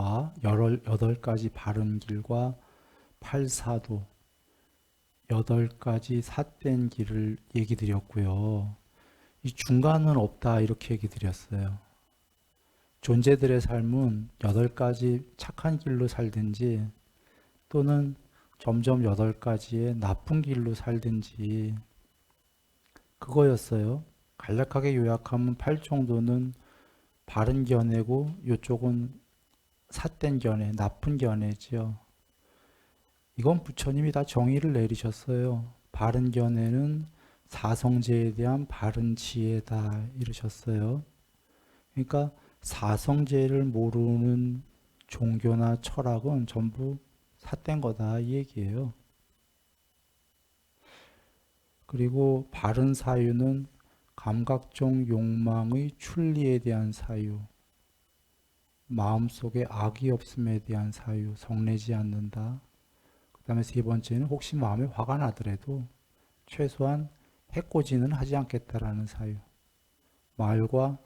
팔사도와 8가지 바른 길과 팔사도 8가지 삿된 길을 얘기 드렸고요. 이 중간은 없다 이렇게 얘기 드렸어요. 존재들의 삶은 8가지 착한 길로 살든지 또는 점점 8가지의 나쁜 길로 살든지 그거였어요. 간략하게 요약하면 팔정도는 바른 견해고 이쪽은 삿된 견해, 나쁜 견해지요. 이건 부처님이 다 정의를 내리셨어요. 바른 견해는 사성제에 대한 바른 지혜다 이러셨어요. 그러니까 사성제를 모르는 종교나 철학은 전부 삿된 거다 이 얘기예요. 그리고 바른 사유는 감각적 욕망의 출리에 대한 사유, 마음속에 악이 없음에 대한 사유, 성내지 않는다. 그 다음에 세 번째는 혹시 마음에 화가 나더라도 최소한 해코지는 하지 않겠다라는 사유, 말과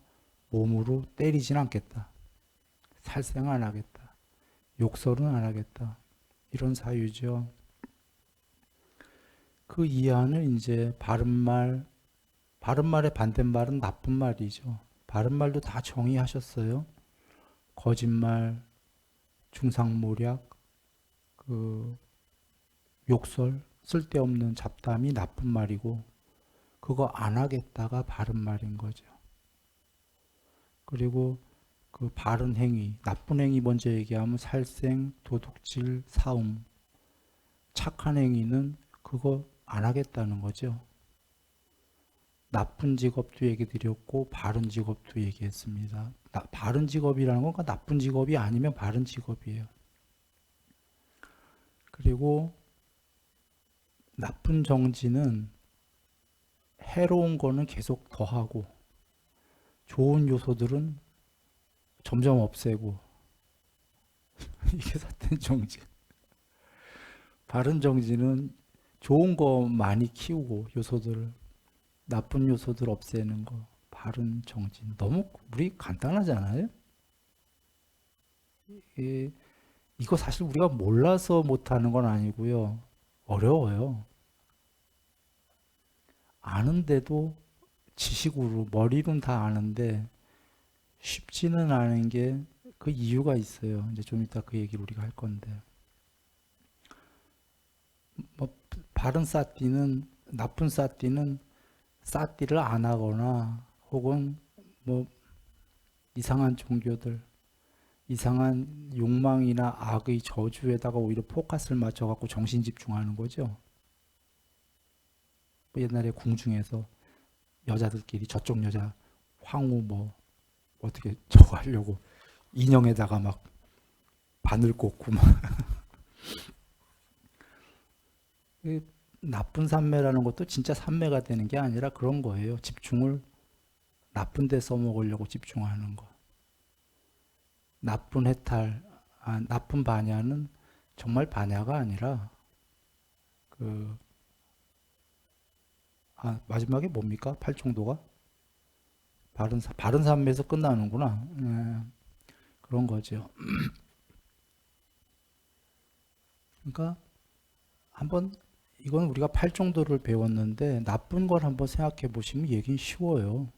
몸으로 때리진 않겠다. 살생 안 하겠다. 욕설은 안 하겠다. 이런 사유죠. 그 이하는 이제 바른말, 바른말의 반대말은 나쁜 말이죠. 바른말도 다 정의하셨어요. 거짓말, 중상모략, 그 욕설, 쓸데없는 잡담이 나쁜 말이고 그거 안 하겠다가 바른 말인 거죠. 그리고 그 바른 행위, 나쁜 행위 먼저 얘기하면 살생, 도둑질, 사음. 착한 행위는 그거 안 하겠다는 거죠. 나쁜 직업도 얘기 드렸고 바른 직업도 얘기했습니다. 바른 직업이라는 건 나쁜 직업이 아니면 바른 직업이에요. 그리고 나쁜 정지는 해로운 거는 계속 더하고 좋은 요소들은 점점 없애고 이게 삿된 정지. 바른 정지는 좋은 거 많이 키우고 요소들을 나쁜 요소들 없애는 거. 바른 정지. 너무 우리 간단하잖아요. 이거 사실 우리가 몰라서 못하는 건 아니고요. 어려워요. 아는데도 지식으로 머리로는 다 아는데 쉽지는 않은 게 그 이유가 있어요. 이제 좀 이따 그 얘기를 우리가 할 건데. 뭐 바른 싸띠는 나쁜 싸띠는 싸띠를 안 하거나 혹은 뭐 이상한 종교들, 이상한 욕망이나 악의 저주에다가 오히려 포커스를 맞춰갖고 정신 집중하는 거죠. 뭐 옛날에 궁중에서 여자들끼리 저쪽 여자 황후 뭐 어떻게 저거 하려고 인형에다가 막 바늘 꽂고 막 나쁜 산매라는 것도 진짜 산매가 되는 게 아니라 그런 거예요. 집중을 나쁜 데 써먹으려고 집중하는 거. 나쁜 해탈, 나쁜 반야는 정말 반야가 아니라 그 마지막에 뭡니까? 팔총도가 바른 삶에서 끝나는구나. 그런 거죠. 그러니까 한번 이건 우리가 팔총도를 배웠는데 나쁜 걸 한번 생각해 보시면 얘기는 쉬워요.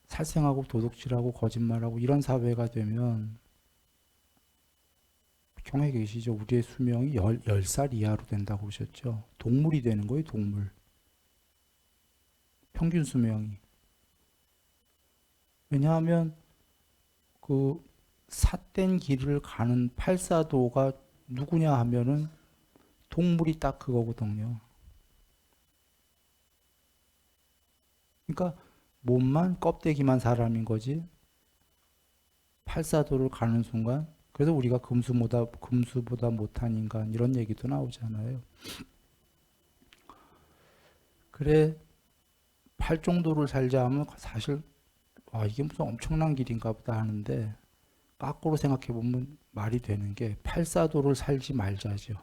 살생하고 도둑질하고 거짓말하고 이런 사회가 되면 경에 계시죠? 우리의 수명이 10살 이하로 된다고 보셨죠? 동물이 되는 거예요, 동물. 평균 수명이. 왜냐하면 그 삿된 길을 가는 팔사도가 누구냐 하면은 동물이 딱 그거거든요. 그러니까 몸만 껍데기만 사람인 거지. 팔사도를 가는 순간 그래서 우리가 금수보다 못한 인간 이런 얘기도 나오잖아요. 그래 팔정도를 살자 하면 사실 이게 무슨 엄청난 길인가 보다 하는데 거꾸로 생각해 보면 말이 되는 게 팔사도를 살지 말자죠.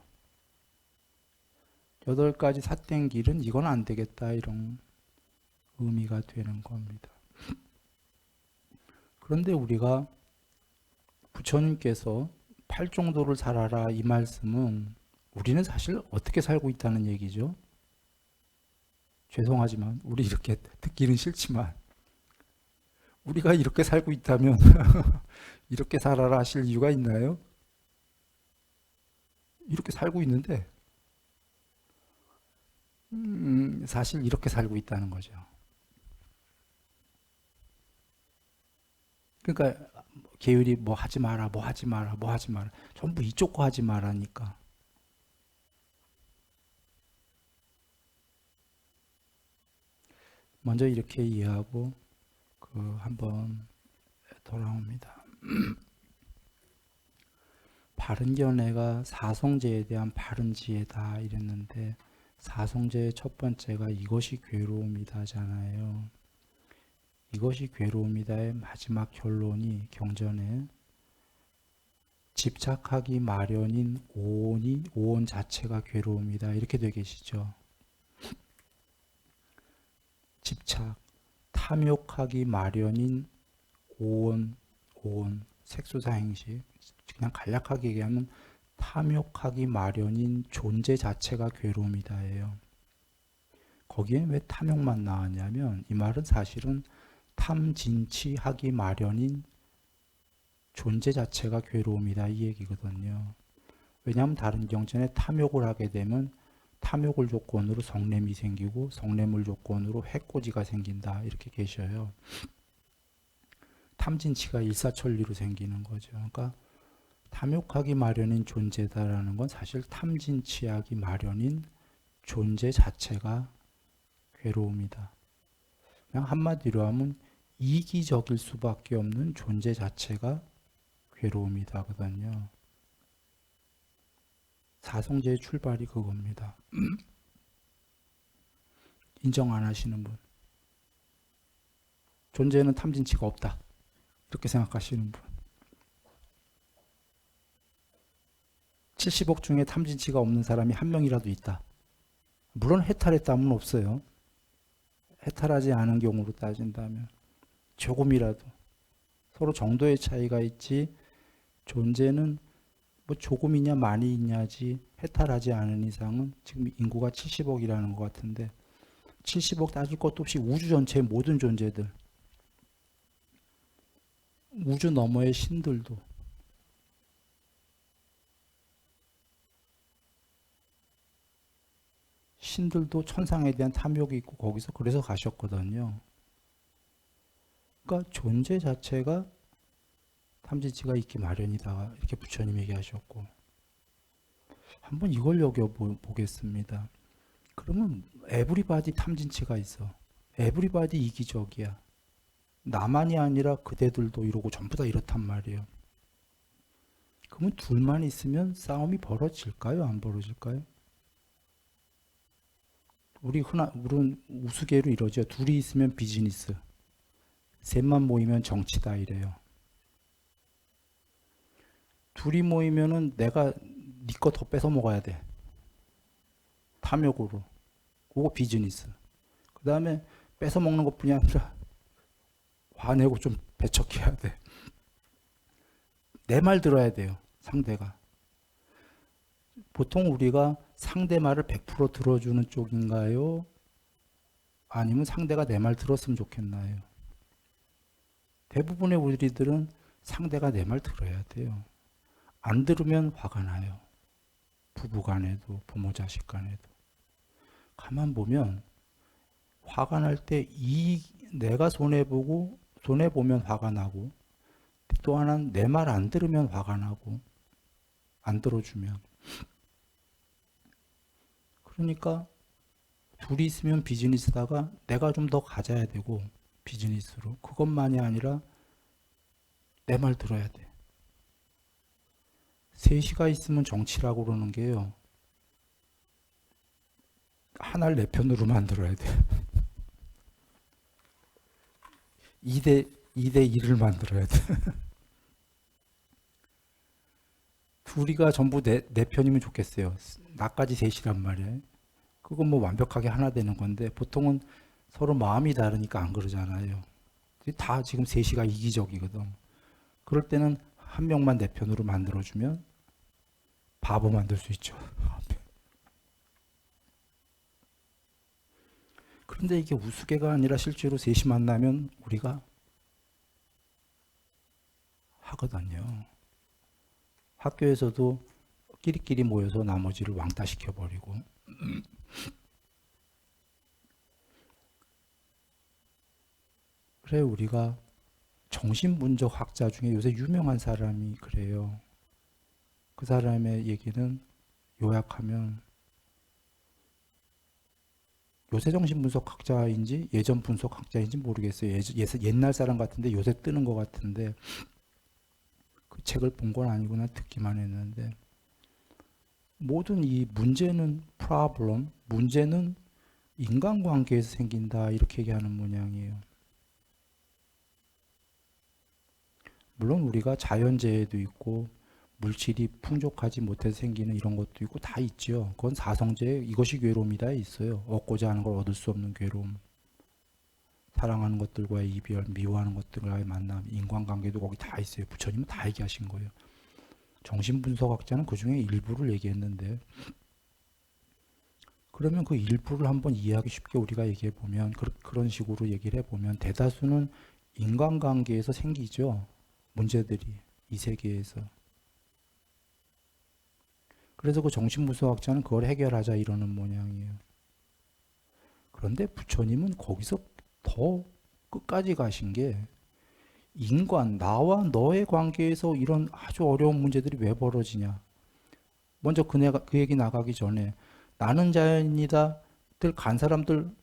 8가지 삿된 길은 이건 안 되겠다 이런 의미가 되는 겁니다. 그런데 우리가 부처님께서 팔정도를 살아라 이 말씀은 우리는 사실 어떻게 살고 있다는 얘기죠. 죄송하지만 우리 이렇게 듣기는 싫지만 우리가 이렇게 살고 있다면 이렇게 살아라 하실 이유가 있나요? 이렇게 살고 있는데 사실 이렇게 살고 있다는 거죠. 그러니까 계율이 뭐 하지 마라, 뭐 하지 마라, 뭐 하지 마라. 전부 이쪽 거 하지 마라니까. 먼저 이렇게 이해하고 한번 돌아옵니다. 바른 견해가 사성제에 대한 바른 지혜다 이랬는데 사성제의 첫 번째가 이것이 괴로움이다잖아요. 이것이 괴로움이다의 마지막 결론이 경전에 집착하기 마련인 오온 자체가 괴로움이다 이렇게 되어 계시죠. 집착, 탐욕하기 마련인 오온, 색수사행식, 그냥 간략하게 얘기하면 탐욕하기 마련인 존재 자체가 괴로움이다예요. 거기에 왜 탐욕만 나왔냐면 이 말은 사실은 탐진치하기 마련인 존재 자체가 괴로움이다 이 얘기거든요. 왜냐하면 다른 경전에 탐욕을 하게 되면 탐욕을 조건으로 성냄이 생기고 성냄을 조건으로 해코지가 생긴다 이렇게 계셔요. 탐진치가 일사천리로 생기는 거죠. 그러니까 탐욕하기 마련인 존재다라는 건 사실 탐진치하기 마련인 존재 자체가 괴로움이다. 그냥 한마디로 하면 이기적일 수밖에 없는 존재 자체가 괴로움이다거든요. 사성제의 출발이 그겁니다. 인정 안 하시는 분. 존재는 탐진치가 없다. 이렇게 생각하시는 분. 70억 중에 탐진치가 없는 사람이 한 명이라도 있다. 물론 해탈했다면 없어요. 해탈하지 않은 경우로 따진다면 조금이라도 서로 정도의 차이가 있지 존재는 뭐 조금이냐 많이 있냐지 해탈하지 않은 이상은 지금 인구가 70억이라는 것 같은데 70억 따질 것도 없이 우주 전체의 모든 존재들 우주 너머의 신들도 천상에 대한 탐욕이 있고 거기서 그래서 가셨거든요. 그러니까 존재 자체가 탐진치가 있기 마련이다 이렇게 부처님 얘기하셨고 한번 이걸 여겨보겠습니다. 그러면 에브리바디 탐진치가 있어. 에브리바디 이기적이야. 나만이 아니라 그대들도 이러고 전부 다 이렇단 말이에요. 그러면 둘만 있으면 싸움이 벌어질까요? 안 벌어질까요? 우리는 우스개로 이러죠. 둘이 있으면 비즈니스, 셋만 모이면 정치다 이래요. 둘이 모이면은 내가 네 거 더 뺏어 먹어야 돼. 탐욕으로. 그거 비즈니스. 그 다음에 뺏어 먹는 것뿐이 아니라 화내고 좀 배척해야 돼. 내 말 들어야 돼요. 상대가. 보통 우리가 상대 말을 100% 들어주는 쪽인가요? 아니면 상대가 내 말 들었으면 좋겠나요? 대부분의 우리들은 상대가 내 말 들어야 돼요. 안 들으면 화가 나요. 부부 간에도 부모 자식 간에도. 가만 보면 화가 날 때 내가 손해보면 화가 나고 또 하나는 내 말 안 들으면 화가 나고 안 들어주면 그러니까 둘이 있으면 비즈니스다가 내가 좀 더 가져야 되고 비즈니스로 그것만이 아니라 내 말 들어야 돼. 셋이가 있으면 정치라고 그러는 게요. 하나를 내 편으로 만들어야 돼. 2대 1을 만들어야 돼. 둘이가 전부 내 편이면 좋겠어요. 나까지 셋이란 말이에요. 그건 뭐 완벽하게 하나 되는 건데 보통은 서로 마음이 다르니까 안 그러잖아요. 다 지금 셋이가 이기적이거든. 그럴 때는 한 명만 내 편으로 만들어주면 바보 만들 수 있죠. 그런데 이게 우스개가 아니라 실제로 셋이 만나면 우리가 하거든요. 학교에서도 끼리끼리 모여서 나머지를 왕따 시켜버리고. 그래, 우리가 정신분석 학자 중에 요새 유명한 사람이 그래요. 그 사람의 얘기는 요약하면, 요새 정신분석학자인지 예전 분석학자인지 모르겠어요. 옛날 사람 같은데 요새 뜨는 것 같은데, 그 책을 본 건 아니구나 듣기만 했는데, 모든 이 문제는 문제는 인간관계에서 생긴다 이렇게 얘기하는 모양이에요. 물론 우리가 자연재해도 있고 물질이 풍족하지 못해서 생기는 이런 것도 있고 다 있죠. 그건 사성재해, 이것이 괴로움이다 있어요. 얻고자 하는 걸 얻을 수 없는 괴로움, 사랑하는 것들과의 이별, 미워하는 것들과의 만남, 인간관계도 거기 다 있어요. 부처님은 다 얘기하신 거예요. 정신분석학자는 그 중에 일부를 얘기했는데, 그러면 그 일부를 한번 이해하기 쉽게 우리가 얘기해 보면, 그런 식으로 얘기를 해보면 대다수는 인간관계에서 생기죠. 문제들이 이 세계에서. 그래서 그 정신분석학자는 그걸 해결하자 이러는 모양이에요. 그런데 부처님은 거기서 더 끝까지 가신 게, 나와 너의 관계에서 이런 아주 어려운 문제들이 왜 벌어지냐. 먼저 그 얘기 나가기 전에 나는 자연이다 들 간 사람들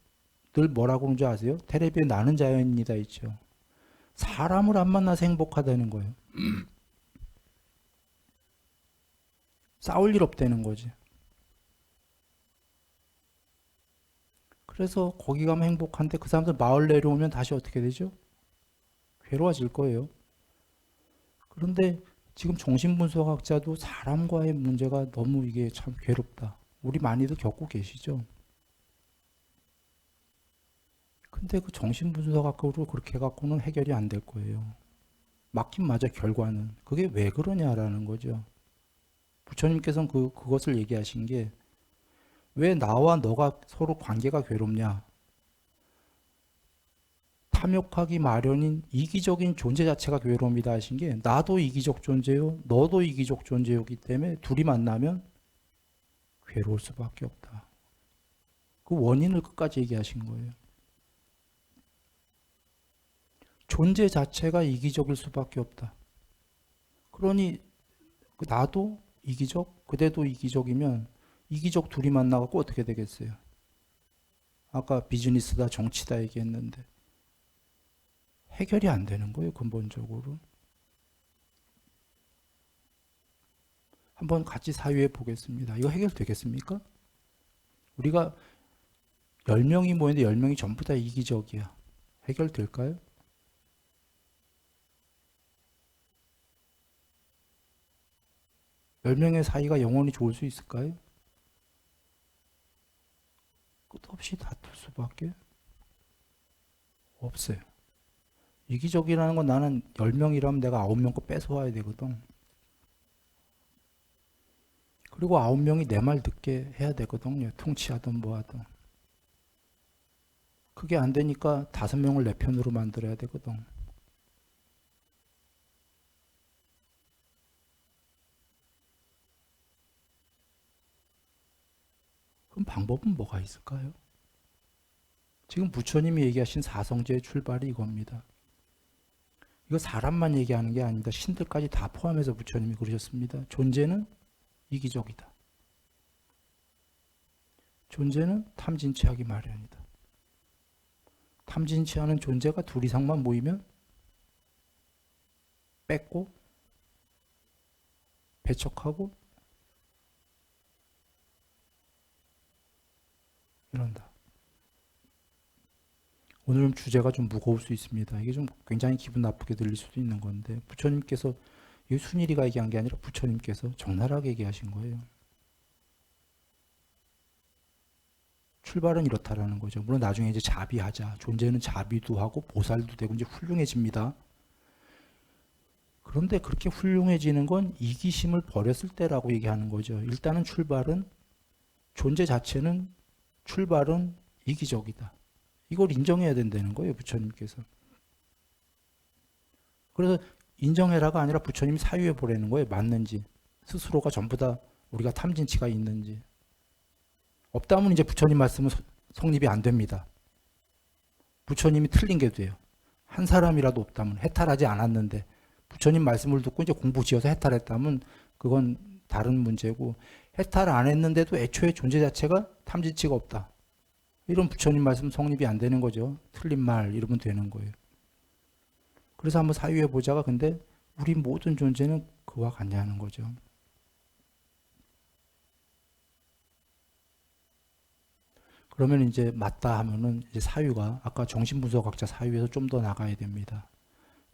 늘 뭐라고 그러는지 아세요? 테레비에 나는 자연이다 있죠. 사람을 안 만나서 행복하다는 거예요. 싸울 일 없다는 거지. 그래서 거기 가면 행복한데 그 사람들 마을 내려오면 다시 어떻게 되죠? 괴로워질 거예요. 그런데 지금 정신분석학자도 사람과의 문제가 너무 이게 참 괴롭다. 우리 많이들 겪고 계시죠? 근데 그 정신분석학으로 그렇게 해갖고는 해결이 안 될 거예요. 맞긴 맞아, 결과는. 그게 왜 그러냐라는 거죠. 부처님께서는 그것을 얘기하신 게, 왜 나와 너가 서로 관계가 괴롭냐? 탐욕하기 마련인 이기적인 존재 자체가 괴로움이다 하신 게, 나도 이기적 존재요, 너도 이기적 존재이기 때문에 둘이 만나면 괴로울 수밖에 없다. 그 원인을 끝까지 얘기하신 거예요. 존재 자체가 이기적일 수밖에 없다. 그러니 나도 이기적, 그대도 이기적이면 이기적 둘이 만나갖고 어떻게 되겠어요? 아까 비즈니스다, 정치다 얘기했는데 해결이 안 되는 거예요, 근본적으로. 한번 같이 사유해 보겠습니다. 이거 해결되겠습니까? 우리가 10명이 모였는데 10명이 전부 다 이기적이야. 해결될까요? 열 명의 사이가 영원히 좋을 수 있을까요? 끝없이 다툴 수밖에 없어요. 이기적이라는 건 나는 10명이라면 내가 9명 거 뺏어와야 되거든. 그리고 9명이 내 말 듣게 해야 되거든요. 통치하든 뭐하든. 그게 안 되니까 5명을 내 편으로 만들어야 되거든. 그럼 방법은 뭐가 있을까요? 지금 부처님이 얘기하신 사성제의 출발이 이겁니다. 이거 사람만 얘기하는 게 아닙니다. 신들까지 다 포함해서 부처님이 그러셨습니다. 존재는 이기적이다. 존재는 탐진치하기 마련이다. 탐진치하는 존재가 둘 이상만 모이면 뺏고 배척하고 이런다. 오늘은 주제가 좀 무거울 수 있습니다. 이게 좀 굉장히 기분 나쁘게 들릴 수도 있는 건데, 부처님께서, 이 순일이가 얘기한 게 아니라 부처님께서 적나라하게 얘기하신 거예요. 출발은 이렇다라는 거죠. 물론 나중에 이제 자비하자. 존재는 자비도 하고 보살도 되고 이제 훌륭해집니다. 그런데 그렇게 훌륭해지는 건 이기심을 버렸을 때라고 얘기하는 거죠. 일단은 존재 자체는 출발은 이기적이다. 이걸 인정해야 된다는 거예요, 부처님께서. 그래서 인정해라가 아니라 부처님이 사유해 보라는 거예요. 맞는지. 스스로가 전부 다 우리가 탐진치가 있는지. 없다면 이제 부처님 말씀은 성립이 안 됩니다. 부처님이 틀린 게 돼요. 한 사람이라도 없다면 해탈하지 않았는데 부처님 말씀을 듣고 이제 공부 지어서 해탈했다면 그건 다른 문제고, 해탈 안 했는데도 애초에 존재 자체가 탐진치가 없다. 이런 부처님 말씀 성립이 안 되는 거죠. 틀린 말 이러면 되는 거예요. 그래서 한번 사유해 보자가, 근데 우리 모든 존재는 그와 같냐는 거죠. 그러면 이제 맞다 하면은 이제 사유가 아까 정신분석학자 사유에서 좀 더 나가야 됩니다.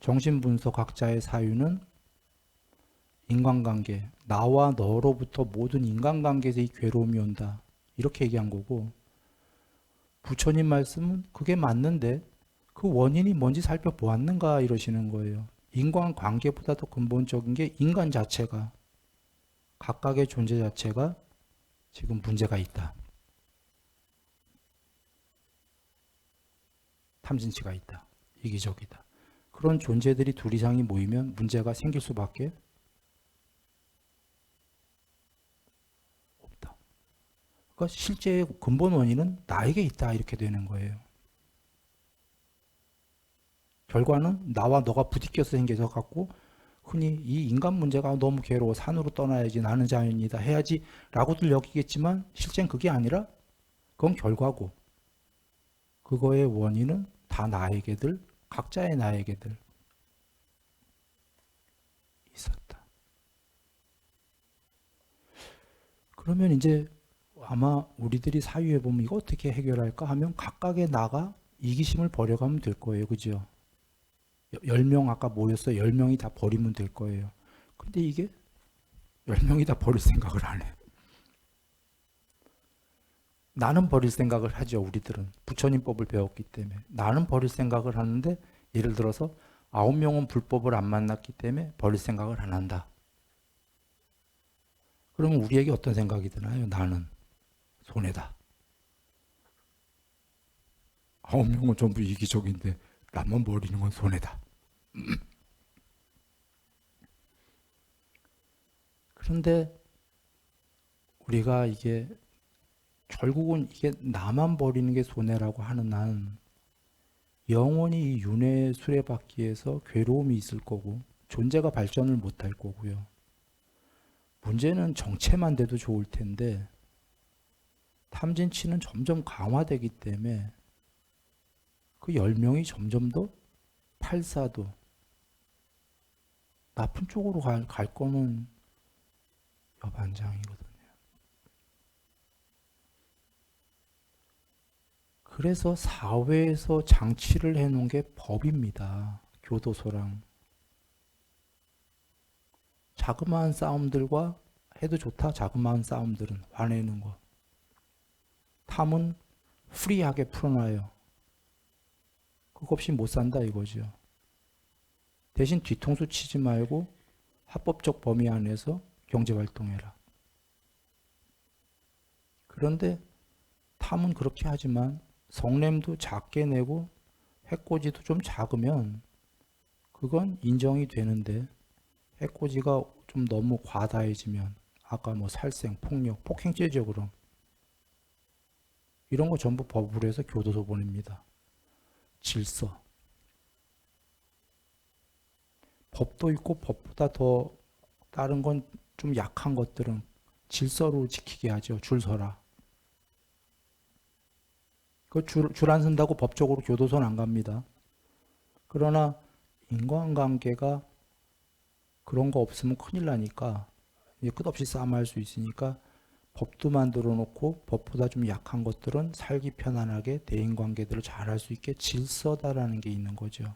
정신분석학자의 사유는 인간관계, 나와 너로부터 모든 인간관계에서 이 괴로움이 온다. 이렇게 얘기한 거고, 부처님 말씀은 그게 맞는데 그 원인이 뭔지 살펴보았는가 이러시는 거예요. 인간관계보다 더 근본적인 게 인간 자체가, 각각의 존재 자체가 지금 문제가 있다. 탐진치가 있다. 이기적이다. 그런 존재들이 둘 이상이 모이면 문제가 생길 수밖에 없다. 그러니까 실제의 근본 원인은 나에게 있다 이렇게 되는 거예요. 결과는 나와 너가 부딪혀서 생겨서 갖고 흔히 이 인간 문제가 너무 괴로워 산으로 떠나야지 나는 자연이다 해야지 라고들 여기겠지만 실제는 그게 아니라 그건 결과고, 그거의 원인은 다 나에게들, 각자의 나에게들 있었다. 그러면 이제 아마 우리들이 사유해 보면 이거 어떻게 해결할까 하면 각각의 나가 이기심을 버려가면 될 거예요. 그죠? 10명 아까 모였어. 10명이 다 버리면 될 거예요. 근데 이게 10명이 다 버릴 생각을 안 해. 나는 버릴 생각을 하죠. 우리들은 부처님 법을 배웠기 때문에 나는 버릴 생각을 하는데, 예를 들어서 9명은 불법을 안 만났기 때문에 버릴 생각을 안 한다. 그러면 우리에게 어떤 생각이 드나요? 나는 손해다. 9명은 전부 이기적인데 나만 버리는 건 손해다. 그런데 우리가 이게 결국은 이게 나만 버리는 게 손해라고 하는 한 영원히 이 윤회 수레바퀴에서 괴로움이 있을 거고 존재가 발전을 못할 거고요. 문제는 정체만 돼도 좋을 텐데 탐진치는 점점 강화되기 때문에 그 10명이 점점 더 팔사도 나쁜 쪽으로 갈 거는 여반장이거든요. 그래서 사회에서 장치를 해놓은 게 법입니다. 교도소랑. 자그마한 싸움들과 해도 좋다. 자그마한 싸움들은 화내는 거. 탐은 프리하게 풀어놔요. 그거 없이 못 산다 이거죠. 대신 뒤통수 치지 말고 합법적 범위 안에서 경제활동해라. 그런데 탐은 그렇게 하지만 성냄도 작게 내고 해코지도 좀 작으면 그건 인정이 되는데, 해코지가 좀 너무 과다해지면 아까 뭐 살생, 폭력, 폭행죄죠 그럼. 이런 거 전부 법으로 해서 교도소 보냅니다. 질서. 법도 있고 법보다 더 다른 건 좀 약한 것들은 질서로 지키게 하죠. 줄 서라. 그 줄 안 쓴다고 법적으로 교도소는 안 갑니다. 그러나 인간관계가 그런 거 없으면 큰일 나니까 이제 끝없이 싸움할 수 있으니까 법도 만들어 놓고 법보다 좀 약한 것들은 살기 편안하게 대인관계들을 잘 할 수 있게 질서다라는 게 있는 거죠.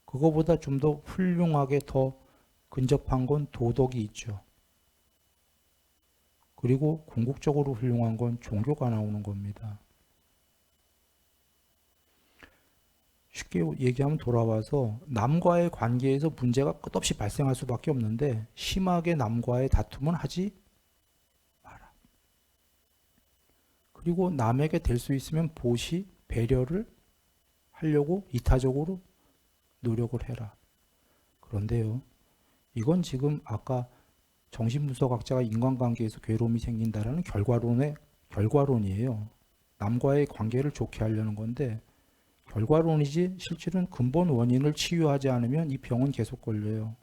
그거보다 좀 더 훌륭하게 더 근접한 건 도덕이 있죠. 그리고 궁극적으로 훌륭한 건 종교가 나오는 겁니다. 쉽게 얘기하면 돌아와서 남과의 관계에서 문제가 끝없이 발생할 수밖에 없는데 심하게 남과의 다툼은 하지 마라. 그리고 남에게 될 수 있으면 보시, 배려를 하려고 이타적으로 노력을 해라. 그런데요, 이건 지금 아까 정신분석학자가 인간관계에서 괴로움이 생긴다라는 결과론이에요. 남과의 관계를 좋게 하려는 건데 결과론이지 실질은 근본 원인을 치유하지 않으면 이 병은 계속 걸려요.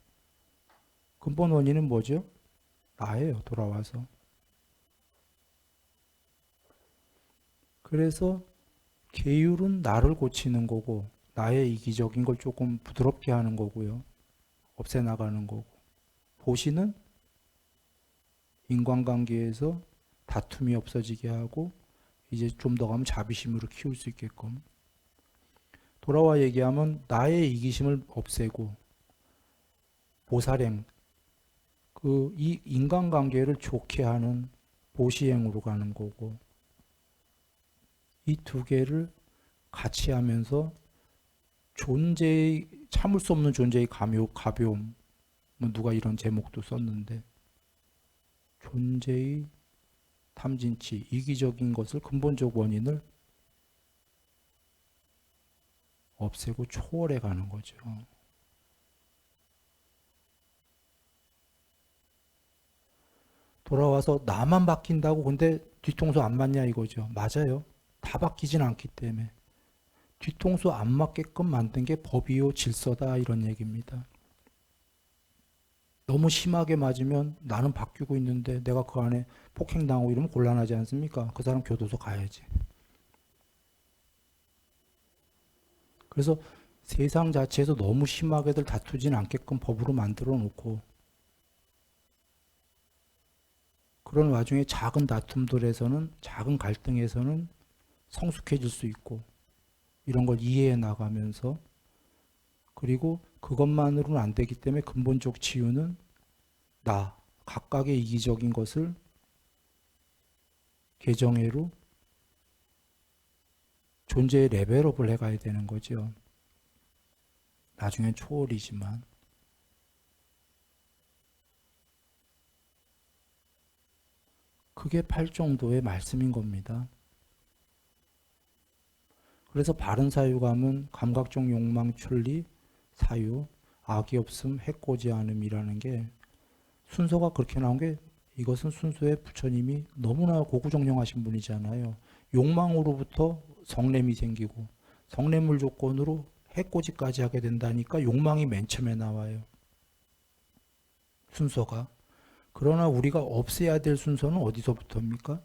근본 원인은 뭐죠? 나예요, 돌아와서. 그래서 계율은 나를 고치는 거고 나의 이기적인 걸 조금 부드럽게 하는 거고요. 없애나가는 거고. 보시는 인간관계에서 다툼이 없어지게 하고 이제 좀 더 가면 자비심으로 키울 수 있게끔. 돌아와 얘기하면 나의 이기심을 없애고 보살행, 이 인간관계를 좋게 하는 보시행으로 가는 거고 이 두 개를 같이 하면서 존재의 참을 수 없는 존재의 가벼움, 뭐 누가 이런 제목도 썼는데 존재의 탐진치, 이기적인 것을 근본적 원인을 없애고 초월해 가는 거죠. 돌아와서 나만 바뀐다고 근데 뒤통수 안 맞냐 이거죠. 맞아요. 다 바뀌진 않기 때문에. 뒤통수 안 맞게끔 만든 게 법이요 질서다 이런 얘기입니다. 너무 심하게 맞으면 나는 바뀌고 있는데 내가 그 안에 폭행당하고 이러면 곤란하지 않습니까? 그 사람 교도소 가야지. 그래서 세상 자체에서 너무 심하게들 다투진 않게끔 법으로 만들어 놓고 그런 와중에 작은 다툼들에서는 작은 갈등에서는 성숙해질 수 있고 이런 걸 이해해 나가면서 그리고 그것만으로는 안 되기 때문에 근본적 치유는 나 각각의 이기적인 것을 개정해로 존재의 레벨업을 해가야 되는 거죠. 나중엔 초월이지만 그게 8정도의 말씀인 겁니다. 그래서 바른 사유감은 감각적 욕망 출리, 사유, 악이 없음, 해코지 않음이라는 게 순서가 그렇게 나온 게 이것은 순수의 부처님이 너무나 고구정령하신 분이잖아요. 욕망으로부터 성냄이 생기고 성냄을 조건으로 해코지까지 하게 된다니까 욕망이 맨 처음에 나와요. 순서가. 그러나 우리가 없애야 될 순서는 어디서부터입니까?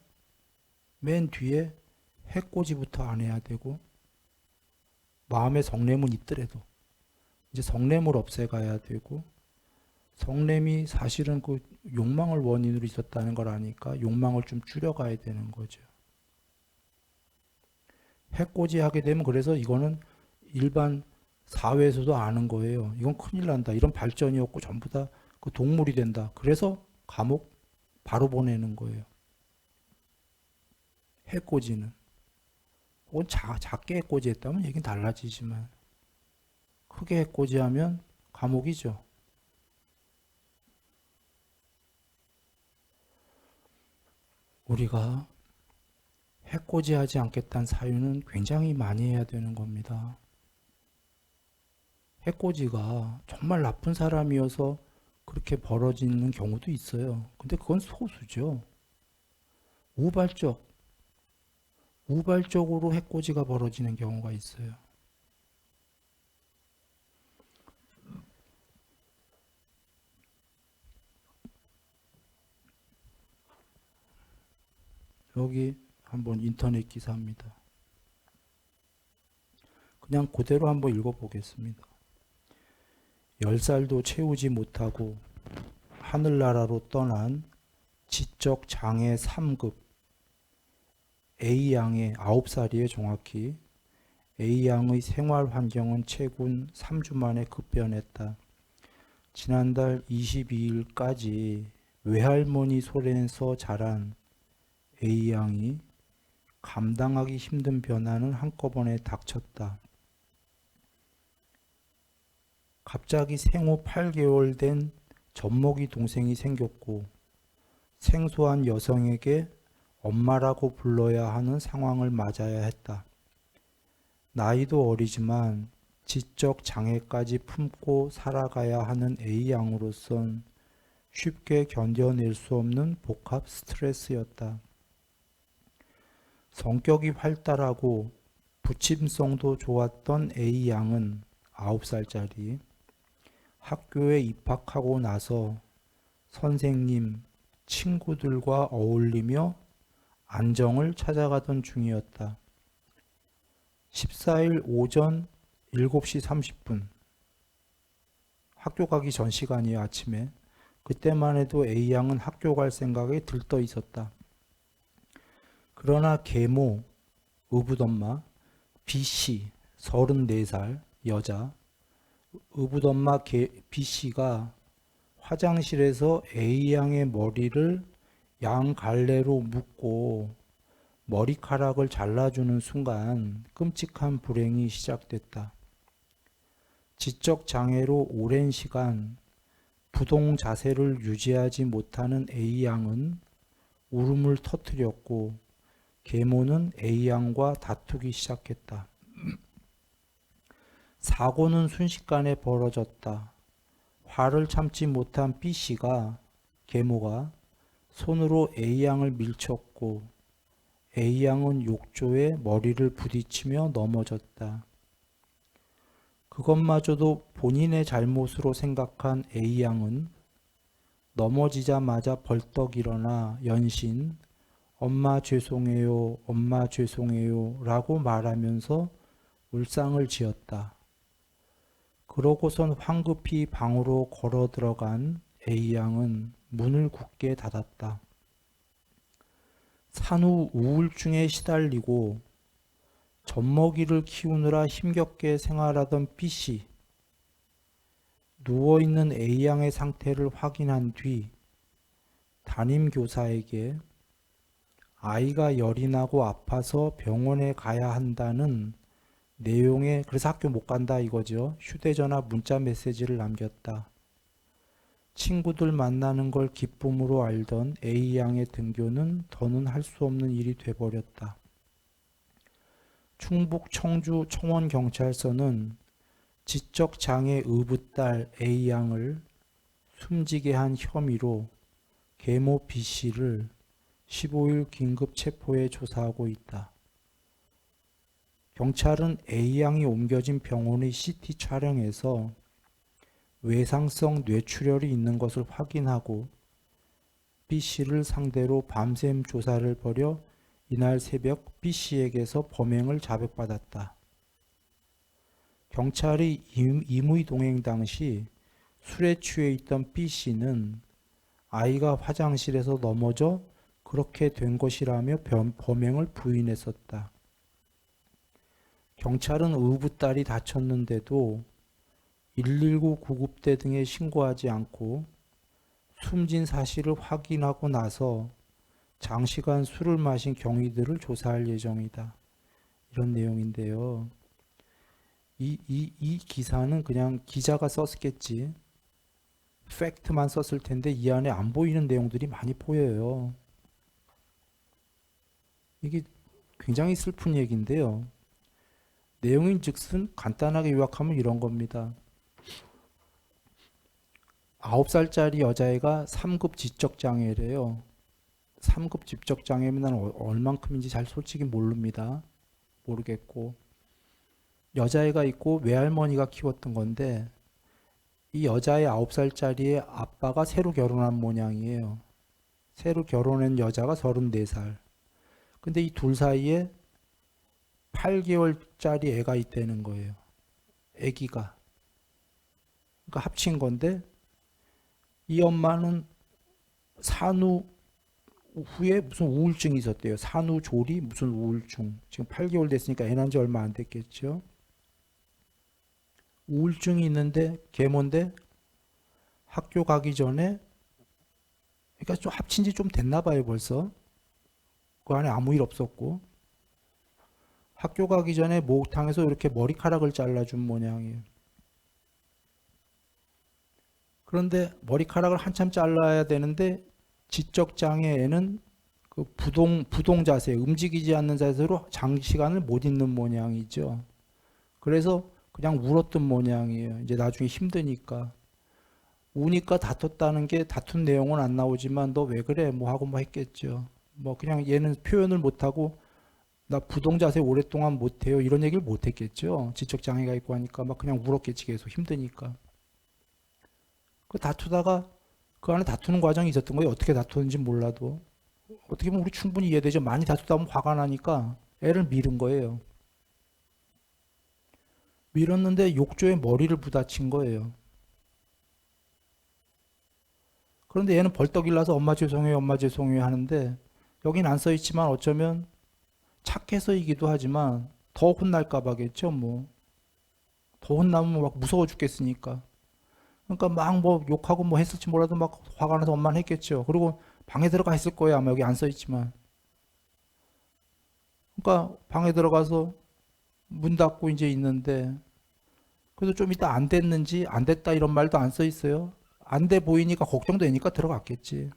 맨 뒤에 해코지부터 안 해야 되고 마음의 성냄은 있더라도 이제 성냄을 없애가야 되고 성냄이 사실은 그 욕망을 원인으로 있었다는 걸 아니까 욕망을 좀 줄여가야 되는 거죠. 해코지 하게 되면 그래서 이거는 일반 사회에서도 아는 거예요. 이건 큰일 난다. 이런 발전이 없고 전부 다 그 동물이 된다. 그래서 감옥 바로 보내는 거예요. 해코지는. 혹은 작게 해코지했다면 얘기는 달라지지만 크게 해코지하면 감옥이죠. 우리가 해코지하지 않겠다는 사유는 굉장히 많이 해야 되는 겁니다. 해코지가 정말 나쁜 사람이어서 그렇게 벌어지는 경우도 있어요. 근데 그건 소수죠. 우발적으로 해코지가 벌어지는 경우가 있어요. 여기 한번 인터넷 기사입니다. 그냥 그대로 한번 읽어보겠습니다. 10살도 채우지 못하고 하늘나라로 떠난 지적 장애 3급 A양의 9살이에요 정확히. A양의 생활 환경은 최근 3주 만에 급변했다. 지난달 22일까지 외할머니 손에서 자란 A양이 감당하기 힘든 변화는 한꺼번에 닥쳤다. 갑자기 생후 8개월 된 젖먹이 동생이 생겼고 생소한 여성에게 엄마라고 불러야 하는 상황을 맞아야 했다. 나이도 어리지만 지적 장애까지 품고 살아가야 하는 A양으로선 쉽게 견뎌낼 수 없는 복합 스트레스였다. 성격이 활달하고 부침성도 좋았던 A양은 9살짜리 학교에 입학하고 나서 선생님, 친구들과 어울리며 안정을 찾아가던 중이었다. 14일 오전 7시 30분 학교 가기 전 시간이에요. 아침에. 그때만 해도 A양은 학교 갈 생각에 들떠 있었다. 그러나 계모, 의붓엄마 B씨 34살 여자 의붓엄마 B씨가 화장실에서 A양의 머리를 양갈래로 묶고 머리카락을 잘라주는 순간 끔찍한 불행이 시작됐다. 지적 장애로 오랜 시간 부동 자세를 유지하지 못하는 A양은 울음을 터뜨렸고 계모는 A양과 다투기 시작했다. 사고는 순식간에 벌어졌다. 화를 참지 못한 B씨가 계모가 손으로 A양을 밀쳤고 A양은 욕조에 머리를 부딪히며 넘어졌다. 그것마저도 본인의 잘못으로 생각한 A양은 넘어지자마자 벌떡 일어나 연신 엄마 죄송해요, 엄마 죄송해요 라고 말하면서 울상을 지었다. 그러고선 황급히 방으로 걸어 들어간 A양은 문을 굳게 닫았다. 산후 우울증에 시달리고 젖먹이를 키우느라 힘겹게 생활하던 B씨. 누워있는 A양의 상태를 확인한 뒤 담임교사에게 아이가 열이 나고 아파서 병원에 가야 한다는 내용의 그래서 학교 못 간다 이거죠. 휴대전화 문자 메시지를 남겼다. 친구들 만나는 걸 기쁨으로 알던 A양의 등교는 더는 할 수 없는 일이 돼버렸다. 충북 청주 청원경찰서는 지적장애 의붓딸 A양을 숨지게 한 혐의로 계모 B씨를 15일 긴급 체포해 조사하고 있다. 경찰은 A양이 옮겨진 병원의 CT 촬영에서 외상성 뇌출혈이 있는 것을 확인하고 B씨를 상대로 밤샘 조사를 벌여 이날 새벽 B씨에게서 범행을 자백받았다. 경찰이 임의 동행 당시 술에 취해 있던 B씨는 아이가 화장실에서 넘어져 그렇게 된 것이라며 범행을 부인했었다. 경찰은 의붓딸이 다쳤는데도 119 구급대 등에 신고하지 않고 숨진 사실을 확인하고 나서 장시간 술을 마신 경위들을 조사할 예정이다. 이런 내용인데요. 이 기사는 그냥 기자가 썼겠지. 팩트만 썼을 텐데 이 안에 안 보이는 내용들이 많이 보여요. 이게 굉장히 슬픈 얘기인데요. 내용인즉슨 간단하게 요약하면 이런 겁니다. 9살짜리 여자애가 3급 지적장애래요. 3급 지적장애면 얼만큼인지 잘 솔직히 모릅니다. 모르겠고. 여자애가 있고 외할머니가 키웠던 건데 이 여자애 9살짜리의 아빠가 새로 결혼한 모양이에요. 새로 결혼한 여자가 34살. 근데 이 둘 사이에 8개월짜리 애가 있다는 거예요. 애기가. 그러니까 합친 건데 이 엄마는 산후 후에 무슨 우울증이 있었대요. 산후조리 무슨 우울증. 지금 8개월 됐으니까 애 낳은 지 얼마 안 됐겠죠. 우울증이 있는데 계모인데 학교 가기 전에 그러니까 좀 합친 지 좀 됐나 봐요 벌써. 그 안에 아무 일 없었고 학교 가기 전에 목욕탕에서 이렇게 머리카락을 잘라준 모양이에요. 그런데 머리카락을 한참 잘라야 되는데 지적 장애에는 그 부동 자세, 움직이지 않는 자세로 장시간을 못 있는 모양이죠. 그래서 그냥 울었던 모양이에요. 이제 나중에 힘드니까. 우니까 다퉜다는 게 다툰 내용은 안 나오지만 너 왜 그래? 뭐 하고 뭐 했겠죠. 뭐 그냥 얘는 표현을 못 하고 나 부동 자세 오랫동안 못 해요. 이런 얘기를 못 했겠죠. 지적 장애가 있고 하니까 막 그냥 울었겠지. 계속 힘드니까. 그 다투다가 그 안에 다투는 과정이 있었던 거예요. 어떻게 다투는지 몰라도. 어떻게 보면 우리 충분히 이해되죠. 많이 다투다 보면 화가 나니까 애를 밀은 거예요. 밀었는데 욕조에 머리를 부딪힌 거예요. 그런데 얘는 벌떡 일어나서 엄마 죄송해요, 엄마 죄송해요 하는데 여긴 안 써있지만 어쩌면 착해서이기도 하지만 더 혼날까 봐겠죠. 뭐 더 혼나면 막 무서워 죽겠으니까. 그러니까 막 뭐 욕하고 뭐 했을지 몰라도 막 화가 나서 엄마는 했겠죠. 그리고 방에 들어가 있을 거예요. 아마 여기 안 써있지만. 그러니까 방에 들어가서 문 닫고 이제 있는데 그래서 좀 이따 안 됐는지 안 됐다 이런 말도 안 써 있어요. 안 돼 보이니까 걱정되니까 들어갔겠지.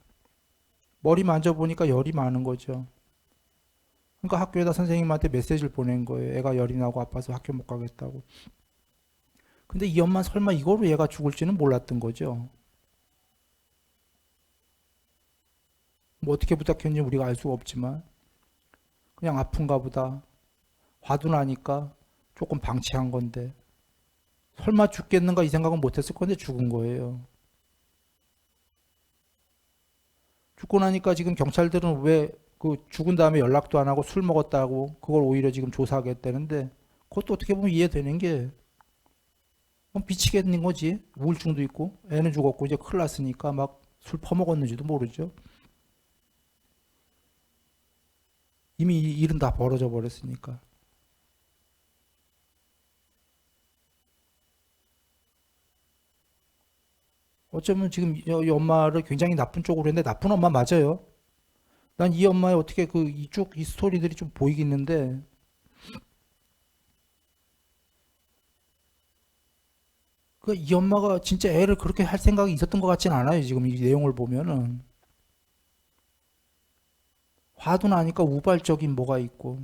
머리 만져보니까 열이 많은 거죠. 그러니까 학교에다 선생님한테 메시지를 보낸 거예요. 애가 열이 나고 아파서 학교 못 가겠다고. 근데 이 엄마 설마 이거로 얘가 죽을지는 몰랐던 거죠. 뭐 어떻게 부탁했는지 우리가 알 수가 없지만 그냥 아픈가 보다. 화도 나니까 조금 방치한 건데 설마 죽겠는가 이 생각은 못했을 건데 죽은 거예요. 죽고 나니까 지금 경찰들은 왜 그 죽은 다음에 연락도 안 하고 술 먹었다고 그걸 오히려 지금 조사하겠다는데 그것도 어떻게 보면 이해되는 게 미치겠는 거지. 우울증도 있고 애는 죽었고 이제 큰일 났으니까 막 술 퍼먹었는지도 모르죠. 이미 일은 다 벌어져 버렸으니까. 어쩌면 지금 이 엄마를 굉장히 나쁜 쪽으로 했는데 나쁜 엄마 맞아요. 난 이 엄마의 어떻게 그 이쪽 이 스토리들이 좀 보이겠는데 그 이 엄마가 진짜 애를 그렇게 할 생각이 있었던 것 같지는 않아요. 지금 이 내용을 보면은 화도 나니까 우발적인 뭐가 있고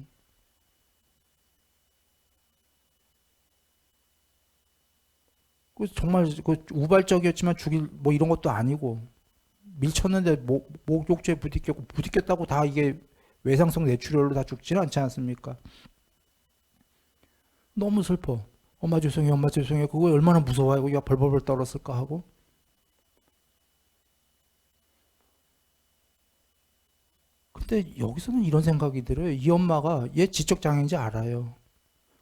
그 정말 그 우발적이었지만 죽일 뭐 이런 것도 아니고 밀쳤는데 목욕제에 부딪혔다고 다 이게 외상성 뇌출혈로 다 죽지는 않지 않습니까? 너무 슬퍼. 엄마 죄송해, 엄마 죄송해. 그거 얼마나 무서워요. 이거 벌벌벌 떨었을까 하고. 근데 여기서는 이런 생각이 들어요. 이 엄마가 얘 지적 장애인지 알아요.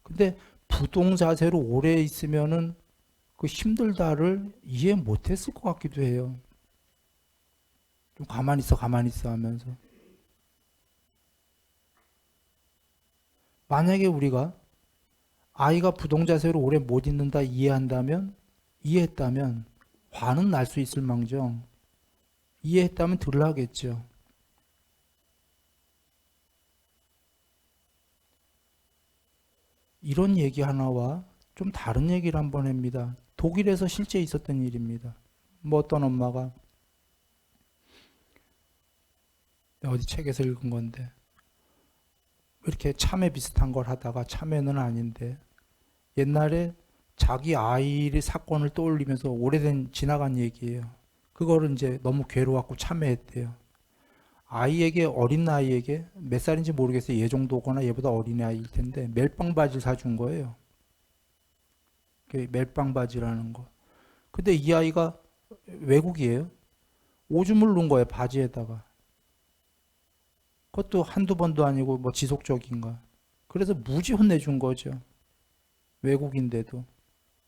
근데 부동 자세로 오래 있으면은 그 힘들다를 이해 못했을 것 같기도 해요. 좀 가만히 있어 하면서. 만약에 우리가 아이가 부동 자세로 오래 못 있는다 이해했다면 화는 날 수 있을 망정 이해했다면 덜 하겠죠. 이런 얘기 하나와 좀 다른 얘기를 한번 합니다. 독일에서 실제 있었던 일입니다. 뭐 어떤 엄마가 어디 책에서 읽은 건데 이렇게 참회 비슷한 걸 하다가 참회는 아닌데 옛날에 자기 아이의 사건을 떠올리면서 오래된 지나간 얘기예요. 그거를 이제 너무 괴로웠고 참회했대요. 아이에게 어린 아이에게 몇 살인지 모르겠어요. 얘 정도거나 얘보다 어린 아이일 텐데 멜빵 바지를 사준 거예요. 멜빵 바지라는 거. 근데 이 아이가 외국이에요. 오줌을 넣은 거예요. 바지에다가. 그것도 한두 번도 아니고 뭐 지속적인가. 그래서 무지 혼내준 거죠. 외국인데도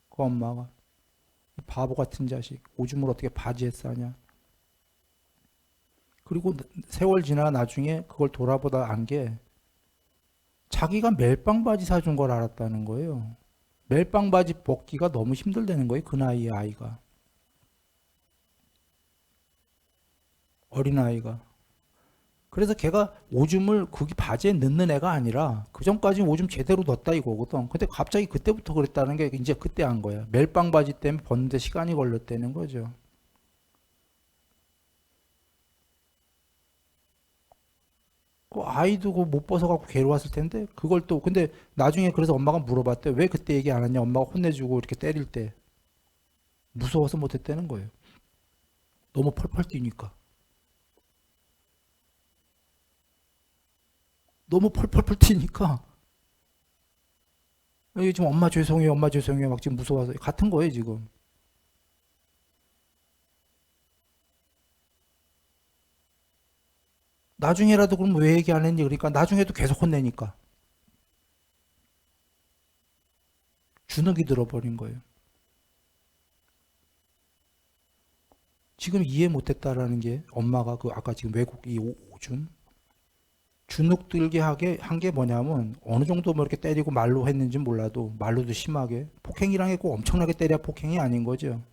그 엄마가 바보 같은 자식 오줌을 어떻게 바지에 싸냐. 그리고 세월 지나 나중에 그걸 돌아보다 안 게 자기가 멜빵 바지 사준 걸 알았다는 거예요. 멜빵 바지 벗기가 너무 힘들다는 거예요. 그 나이의 아이가. 어린 아이가. 그래서 걔가 오줌을 거기 바지에 넣는 애가 아니라 그 전까지 오줌 제대로 넣었다 이거거든. 근데 갑자기 그때부터 그랬다는 게 이제 그때 한 거야. 멜빵 바지 때문에 벗는데 시간이 걸렸다는 거죠. 그 아이도 그 못 벗어갖고 괴로웠을 텐데 그걸 또 근데 나중에 그래서 엄마가 물어봤대. 왜 그때 얘기 안 했냐? 엄마가 혼내주고 이렇게 때릴 때 무서워서 못했다는 거예요. 너무 펄펄 뛰니까. 너무 펄펄펄 뛰니까 이게 지금 엄마 죄송해요, 엄마 죄송해요 막 지금 무서워서 같은 거예요 지금. 나중에라도 그럼 왜 얘기 안 했니? 그러니까 나중에도 계속 혼내니까 주눅이 들어버린 거예요. 지금 이해 못했다라는 게 엄마가 그 아까 지금 외국 이 오줌 주눅 들게 하게 한 게 뭐냐면 어느 정도 뭐 이렇게 때리고 말로 했는지 몰라도 말로도 심하게 폭행이랑 했고 엄청나게 때려야 폭행이 아닌 거죠.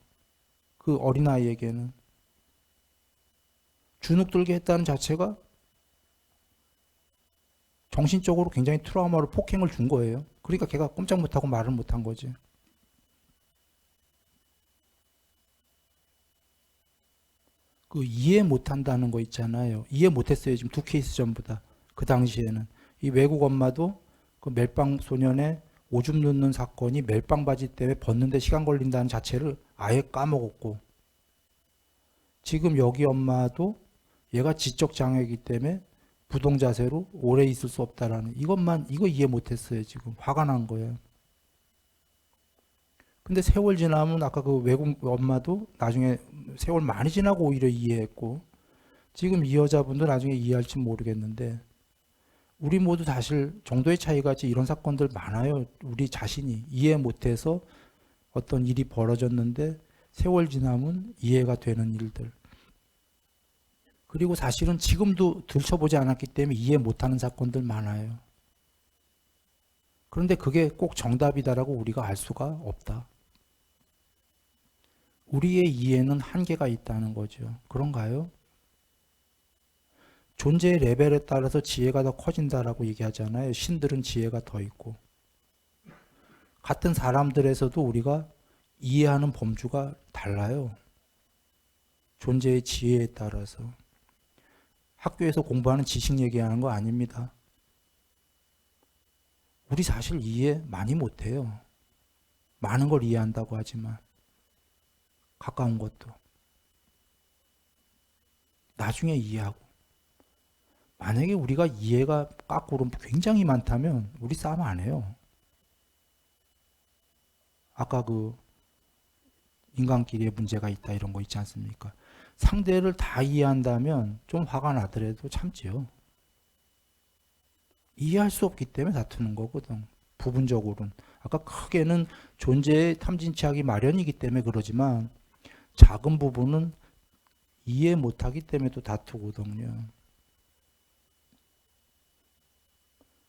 그 어린아이에게는 주눅 들게 했다는 자체가 정신적으로 굉장히 트라우마로 폭행을 준 거예요. 그러니까 걔가 꼼짝 못하고 말을 못한 거지. 그 이해 못한다는 거 있잖아요. 이해 못했어요. 지금 두 케이스 전부 다. 그 당시에는 이 외국 엄마도 그 멜빵 소년의 오줌 넣는 사건이 멜빵 바지 때문에 벗는데 시간 걸린다는 자체를 아예 까먹었고 지금 여기 엄마도 얘가 지적 장애이기 때문에 부동 자세로 오래 있을 수 없다라는 이거 이해 못했어요. 지금 화가 난 거예요. 근데 세월 지나면 아까 그 외국 엄마도 나중에 세월 많이 지나고 오히려 이해했고 지금 이 여자분도 나중에 이해할지 모르겠는데 우리 모두 사실 정도의 차이가 있지 이런 사건들 많아요. 우리 자신이 이해 못해서 어떤 일이 벌어졌는데 세월 지나면 이해가 되는 일들. 그리고 사실은 지금도 들춰보지 않았기 때문에 이해 못하는 사건들 많아요. 그런데 그게 꼭 정답이다라고 우리가 알 수가 없다. 우리의 이해는 한계가 있다는 거죠. 그런가요? 존재의 레벨에 따라서 지혜가 더 커진다라고 얘기하잖아요. 신들은 지혜가 더 있고. 같은 사람들에서도 우리가 이해하는 범주가 달라요. 존재의 지혜에 따라서. 학교에서 공부하는 지식 얘기하는 거 아닙니다. 우리 사실 이해 많이 못해요. 많은 걸 이해한다고 하지만 가까운 것도 나중에 이해하고 만약에 우리가 이해가 거꾸로 굉장히 많다면 우리 싸움 안 해요. 아까 그 인간끼리의 문제가 있다 이런 거 있지 않습니까? 상대를 다 이해한다면 좀 화가 나더라도 참지요. 이해할 수 없기 때문에 다투는 거거든. 부분적으로는. 아까 크게는 존재의 탐진치하기 마련이기 때문에 그러지만 작은 부분은 이해 못하기 때문에 또 다투거든요.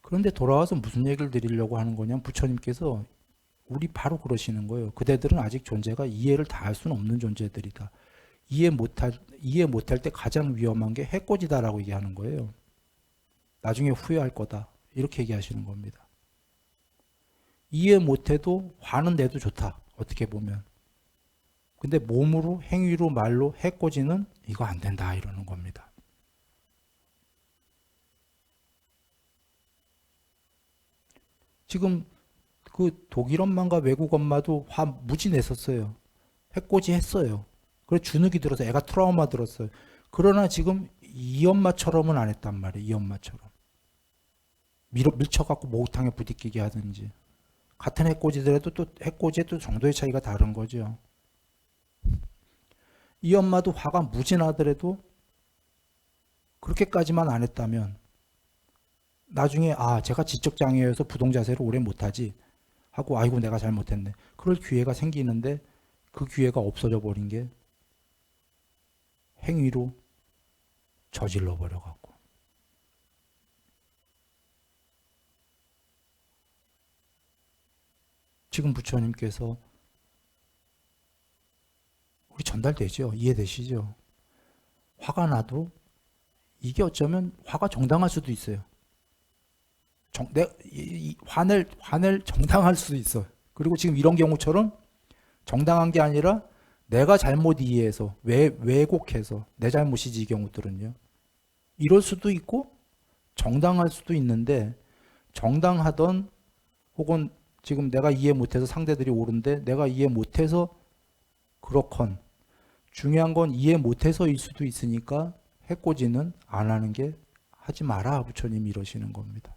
그런데 돌아와서 무슨 얘기를 드리려고 하는 거냐면 부처님께서 우리 바로 그러시는 거예요. 그대들은 아직 존재가 이해를 다 할 수는 없는 존재들이다. 이해 못할 때 가장 위험한 게 해코지다라고 얘기하는 거예요. 나중에 후회할 거다. 이렇게 얘기하시는 겁니다. 이해 못해도 화는 내도 좋다. 어떻게 보면. 근데 몸으로 행위로 말로 해코지는 이거 안 된다 이러는 겁니다. 지금 그 독일 엄마가 외국 엄마도 화 무지 냈었어요. 해코지 했어요. 그래 주눅이 들어서 애가 트라우마 들었어요. 그러나 지금 이 엄마처럼은 안 했단 말이에요. 이 엄마처럼. 밀쳐갖고 목욕탕에 부딪히게 하든지. 같은 해코지더라도 또 해코지의 또 정도의 차이가 다른 거죠. 이 엄마도 화가 무지 나더라도 그렇게까지만 안 했다면 나중에 제가 지적장애여서 부동자세를 오래 못하지 하고 아이고 내가 잘못했네. 그럴 기회가 생기는데 그 기회가 없어져 버린 게 행위로 저질러 버려갖고. 지금 부처님께서 우리 전달되죠? 이해되시죠? 화가 나도 이게 어쩌면 화가 정당할 수도 있어요. 화낼 정당할 수도 있어요. 그리고 지금 이런 경우처럼 정당한 게 아니라 내가 잘못 이해해서 왜곡해서 내 잘못이지 이 경우들은요. 이럴 수도 있고 정당할 수도 있는데 정당하던 혹은 지금 내가 이해 못해서 상대들이 옳은데 내가 이해 못해서 그렇건 중요한 건 이해 못해서일 수도 있으니까 해코지는 안 하는 게 하지 마라 부처님이 이러시는 겁니다.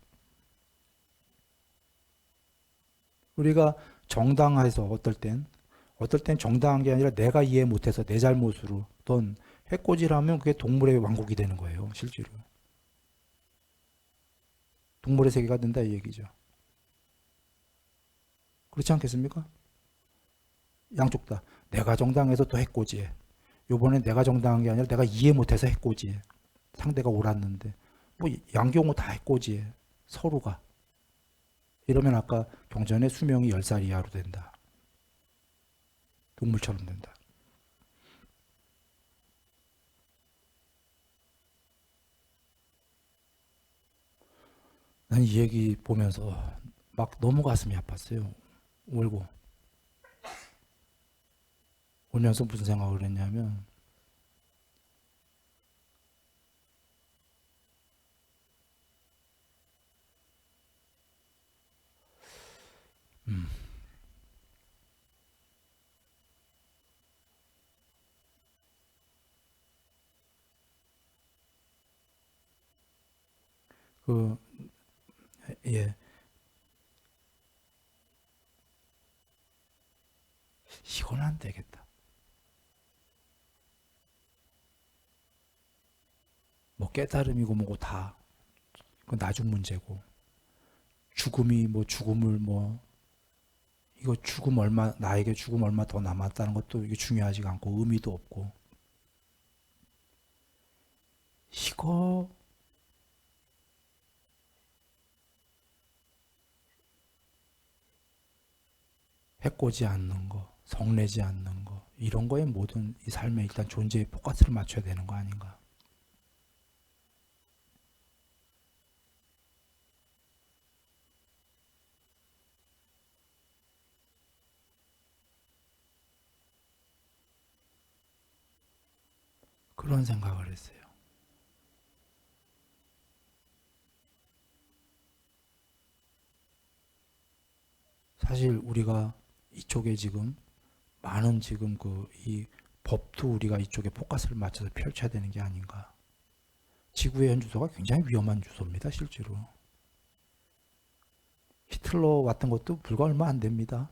우리가 정당해서 어떨 땐 정당한 게 아니라 내가 이해 못해서 내 잘못으로 어떤 해코지를 하면 그게 동물의 왕국이 되는 거예요. 실제로. 동물의 세계가 된다 이 얘기죠. 그렇지 않겠습니까? 양쪽 다. 내가 정당해서 또 해코지해. 요번엔 내가 정당한 게 아니라 내가 이해 못해서 해코지해. 상대가 옳았는데. 뭐 양경우 다 해코지해. 서로가. 이러면 아까 경전에 수명이 10살 이하로 된다. 동물처럼 된다. 난 이 얘기 보면서 막 너무 가슴이 아팠어요. 울고. 울면서 무슨 생각을 했냐면 그 예. 이건 안 되겠다. 뭐 깨달음이고 뭐고 다 그 나중 문제고 죽음이 뭐 죽음을 뭐 이거 죽음 얼마 나에게 죽음 얼마 더 남았다는 것도 이게 중요하지가 않고 의미도 없고 이거 해코지 않는 거 성내지 않는 거 이런 거에 모든 이 삶에 일단 존재의 포커스를 맞춰야 되는 거 아닌가. 그런 생각을 했어요. 사실 우리가 이쪽에 지금 많은 지금 그 이 법도 우리가 이쪽에 포커스를 맞춰서 펼쳐야 되는 게 아닌가. 지구의 현 주소가 굉장히 위험한 주소입니다, 실제로. 히틀러 왔던 것도 불과 얼마 안 됩니다.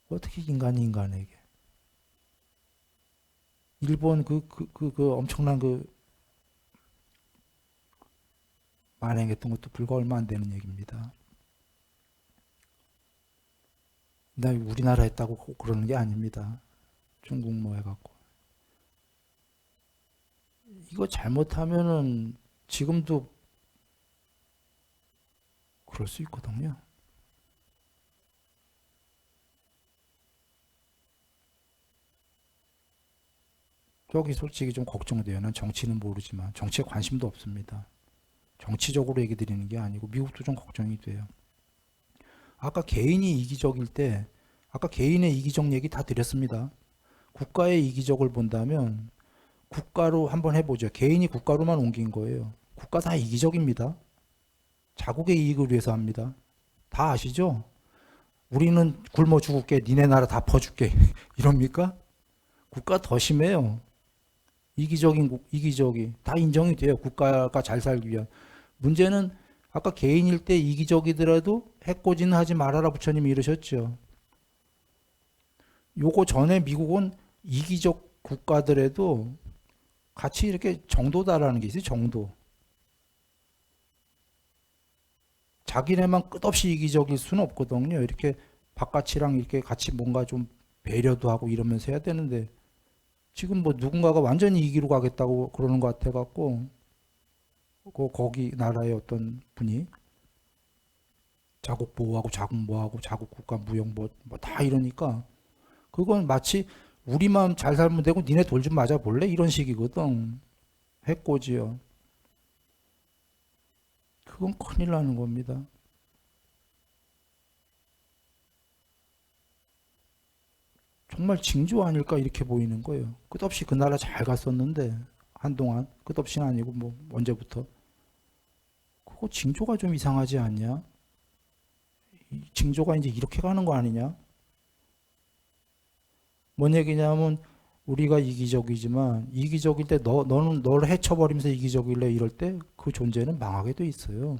어떻게 인간이 인간에게. 일본 그 엄청난 그 만행했던 것도 불과 얼마 안 되는 얘기입니다. 나 우리나라 했다고 꼭 그러는 게 아닙니다. 중국 뭐 해갖고. 이거 잘못하면은 지금도 그럴 수 있거든요. 저기 솔직히 좀 걱정돼요. 난 정치는 모르지만 정치에 관심도 없습니다. 정치적으로 얘기 드리는 게 아니고 미국도 좀 걱정이 돼요. 아까 개인이 이기적일 때 아까 개인의 이기적 얘기 다 드렸습니다. 국가의 이기적을 본다면 국가로 한번 해보죠. 개인이 국가로만 옮긴 거예요. 국가 다 이기적입니다. 자국의 이익을 위해서 합니다. 다 아시죠? 우리는 굶어 죽을게, 니네 나라 다 퍼줄게. 이럽니까? 국가 더 심해요. 이기적이. 다 인정이 돼요. 국가가 잘 살기 위한. 문제는 아까 개인일 때 이기적이더라도 해코지는 하지 말아라 부처님이 이러셨죠. 요거 전에 미국은 이기적 국가들에도 같이 이렇게 정도다라는 게 있어요. 정도. 자기네만 끝없이 이기적일 수는 없거든요. 이렇게 바깥이랑 이렇게 같이 뭔가 좀 배려도 하고 이러면서 해야 되는데 지금 뭐 누군가가 완전히 이기로 가겠다고 그러는 것 같아갖고 거기 나라의 어떤 분이 자국 보호하고 자국 뭐하고 자국 국가 무역 뭐 다 이러니까 그건 마치 우리만 잘 살면 되고 니네 돌 좀 맞아 볼래 이런 식이거든. 해코지요. 그건 큰일 나는 겁니다. 정말 징조 아닐까 이렇게 보이는 거예요. 끝없이 그 나라 잘 갔었는데 한동안 끝없이는 아니고 뭐 언제부터. 그거 징조가 좀 이상하지 않냐? 징조가 이제 이렇게 가는 거 아니냐? 뭔 얘기냐면 우리가 이기적이지만 이기적일 때 너는 너를 해쳐버리면서 이기적일래 이럴 때 그 존재는 망하게 돼 있어요.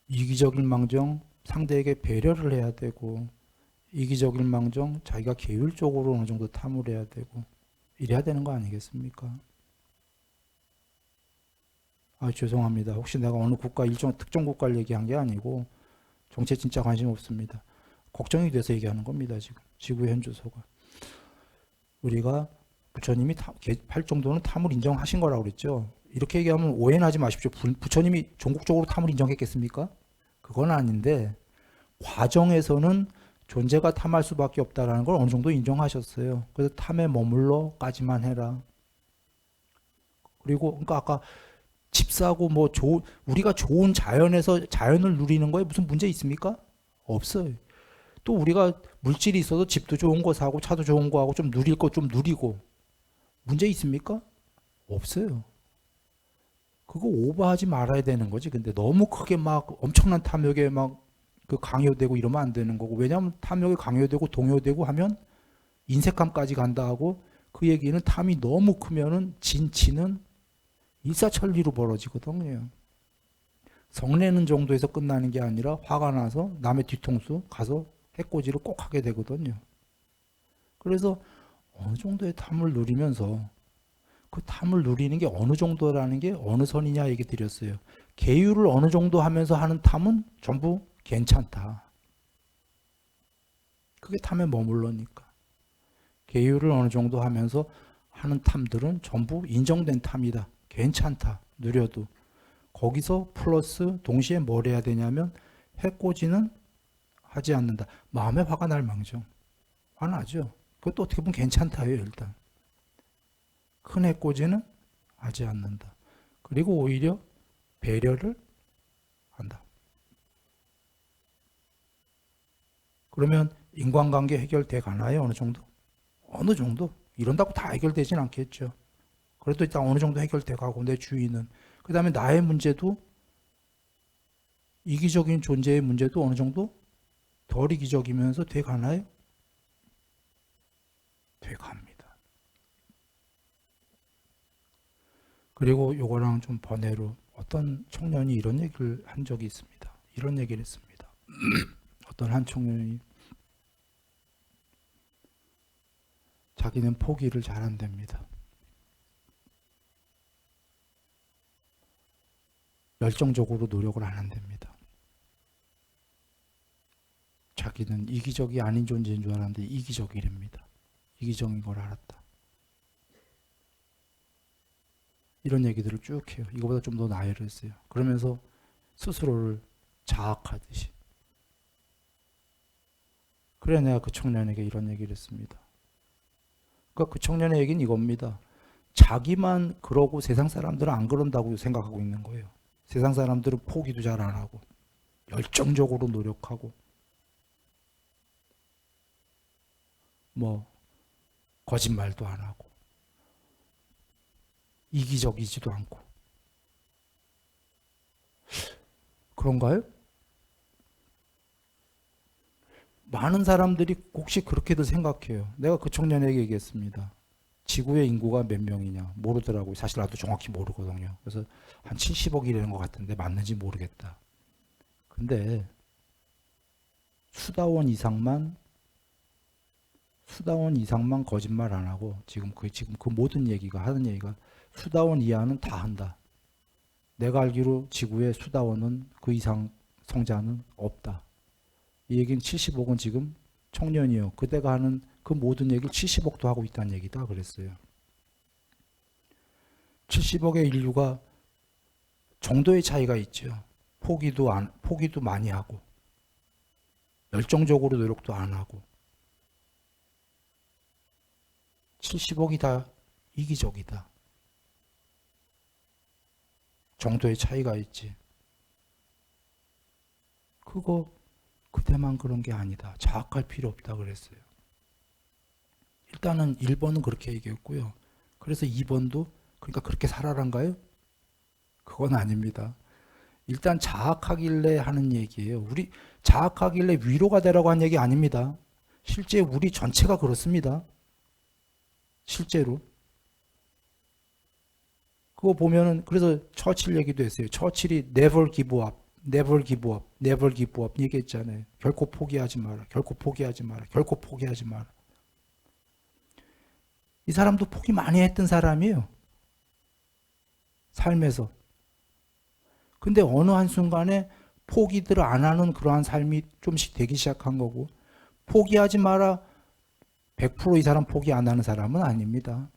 이기적일 망정 상대에게 배려를 해야 되고 이기적일 망정 자기가 계율적으로 어느 정도 탐을 해야 되고 이래야 되는 거 아니겠습니까? 아, 죄송합니다. 혹시 내가 어느 국가 일정 특정 국가를 얘기한 게 아니고 정치에 진짜 관심 없습니다. 걱정이 돼서 얘기하는 겁니다. 지금 지구의 현주소가 우리가 부처님이 할 정도는 탐을 인정하신 거라고 그랬죠. 이렇게 얘기하면 오해는 하지 마십시오. 부처님이 종국적으로 탐을 인정했겠습니까? 그건 아닌데 과정에서는 존재가 탐할 수밖에 없다라는 걸 어느 정도 인정하셨어요. 그래서 탐에 머물러까지만 해라. 그리고 그러니까 아까 집 사고 뭐 우리가 좋은 자연에서 자연을 누리는 거에 무슨 문제 있습니까? 없어요. 또 우리가 물질이 있어도 집도 좋은 거 사고 차도 좋은 거 하고 좀 누릴 거 좀 누리고 문제 있습니까? 없어요. 그거 오버하지 말아야 되는 거지. 근데 너무 크게 막 엄청난 탐욕에 막 그 강요되고 이러면 안 되는 거고. 왜냐하면 탐욕에 강요되고 동요되고 하면 인색함까지 간다 하고 그 얘기는 탐이 너무 크면은 진치는 일사천리로 벌어지거든요. 성내는 정도에서 끝나는 게 아니라 화가 나서 남의 뒤통수 가서 해코지를 꼭 하게 되거든요. 그래서 어느 정도의 탐을 누리면서 그 탐을 누리는 게 어느 정도라는 게 어느 선이냐 얘기 드렸어요. 계율을 어느 정도 하면서 하는 탐은 전부 괜찮다. 그게 탐에 머물러니까. 계율을 어느 정도 하면서 하는 탐들은 전부 인정된 탐이다. 괜찮다. 누려도. 거기서 플러스 동시에 뭘 해야 되냐면 해코지는 하지 않는다. 마음에 화가 날 망정. 화나죠. 그것도 어떻게 보면 괜찮다예요. 일단. 큰 해코지는 하지 않는다. 그리고 오히려 배려를 한다. 그러면 인간관계 해결돼 가나요? 어느 정도? 어느 정도? 이런다고 다 해결되진 않겠죠. 그래도 일단 어느 정도 해결돼 가고 내 주위는. 그 다음에 나의 문제도 이기적인 존재의 문제도 어느 정도 덜 이기적이면서 돼 가나요? 돼 갑니다. 그리고 요거랑 좀 번외로 어떤 청년이 이런 얘기를 한 적이 있습니다. 이런 얘기를 했습니다. 어떤 한 청년이 자기는 포기를 잘 안 됩니다. 열정적으로 노력을 안 한답니다. 자기는 이기적이 아닌 존재인 줄 알았는데 이기적이랍니다. 이기적인 걸 알았다. 이런 얘기들을 쭉 해요. 이거보다 좀 더 나이를 했어요. 그러면서 스스로를 자학하듯이. 그래 내가 그 청년에게 이런 얘기를 했습니다. 그러니까 그 청년의 얘기는 이겁니다. 자기만 그러고 세상 사람들은 안 그런다고 생각하고 있는 거예요. 세상 사람들은 포기도 잘 안 하고 열정적으로 노력하고 뭐 거짓말도 안 하고 이기적이지도 않고 그런가요? 많은 사람들이 혹시 그렇게도 생각해요. 내가 그 청년에게 얘기했습니다. 지구의 인구가 몇 명이냐 모르더라고요. 사실 나도 정확히 모르거든요. 그래서 한 70억이라는 것 같은데 맞는지 모르겠다. 근데 수다원 이상만 거짓말 안 하고 지금 그 모든 얘기가 하는 얘기가 수다원 이하는 다 한다. 내가 알기로 지구에 수다원은 그 이상 성자는 없다. 이 얘기는 70억은 지금 청년이요. 그대가 하는 그 모든 얘기를 70억도 하고 있다는 얘기다 그랬어요. 70억의 인류가 정도의 차이가 있죠. 포기도 많이 하고 열정적으로 노력도 안 하고 70억이 다 이기적이다. 정도의 차이가 있지. 그거 그대만 그런 게 아니다. 자학할 필요 없다 그랬어요. 일단은 1번은 그렇게 얘기했고요. 그래서 2번도 그러니까 그렇게 살아란가요? 그건 아닙니다. 일단 자학하길래 하는 얘기예요. 우리 자학하길래 위로가 되라고 한 얘기 아닙니다. 실제 우리 전체가 그렇습니다. 실제로. 그거 보면은 그래서 처칠 얘기도 했어요. 처칠이 never give up, never give up, never give up 얘기했잖아요. 결코 포기하지 마라. 결코 포기하지 마라. 결코 포기하지 마라. 이 사람도 포기 많이 했던 사람이에요. 삶에서. 근데 어느 한순간에 포기들을 안 하는 그러한 삶이 좀씩 되기 시작한 거고, 포기하지 마라 100% 이 사람 포기 안 하는 사람은 아닙니다.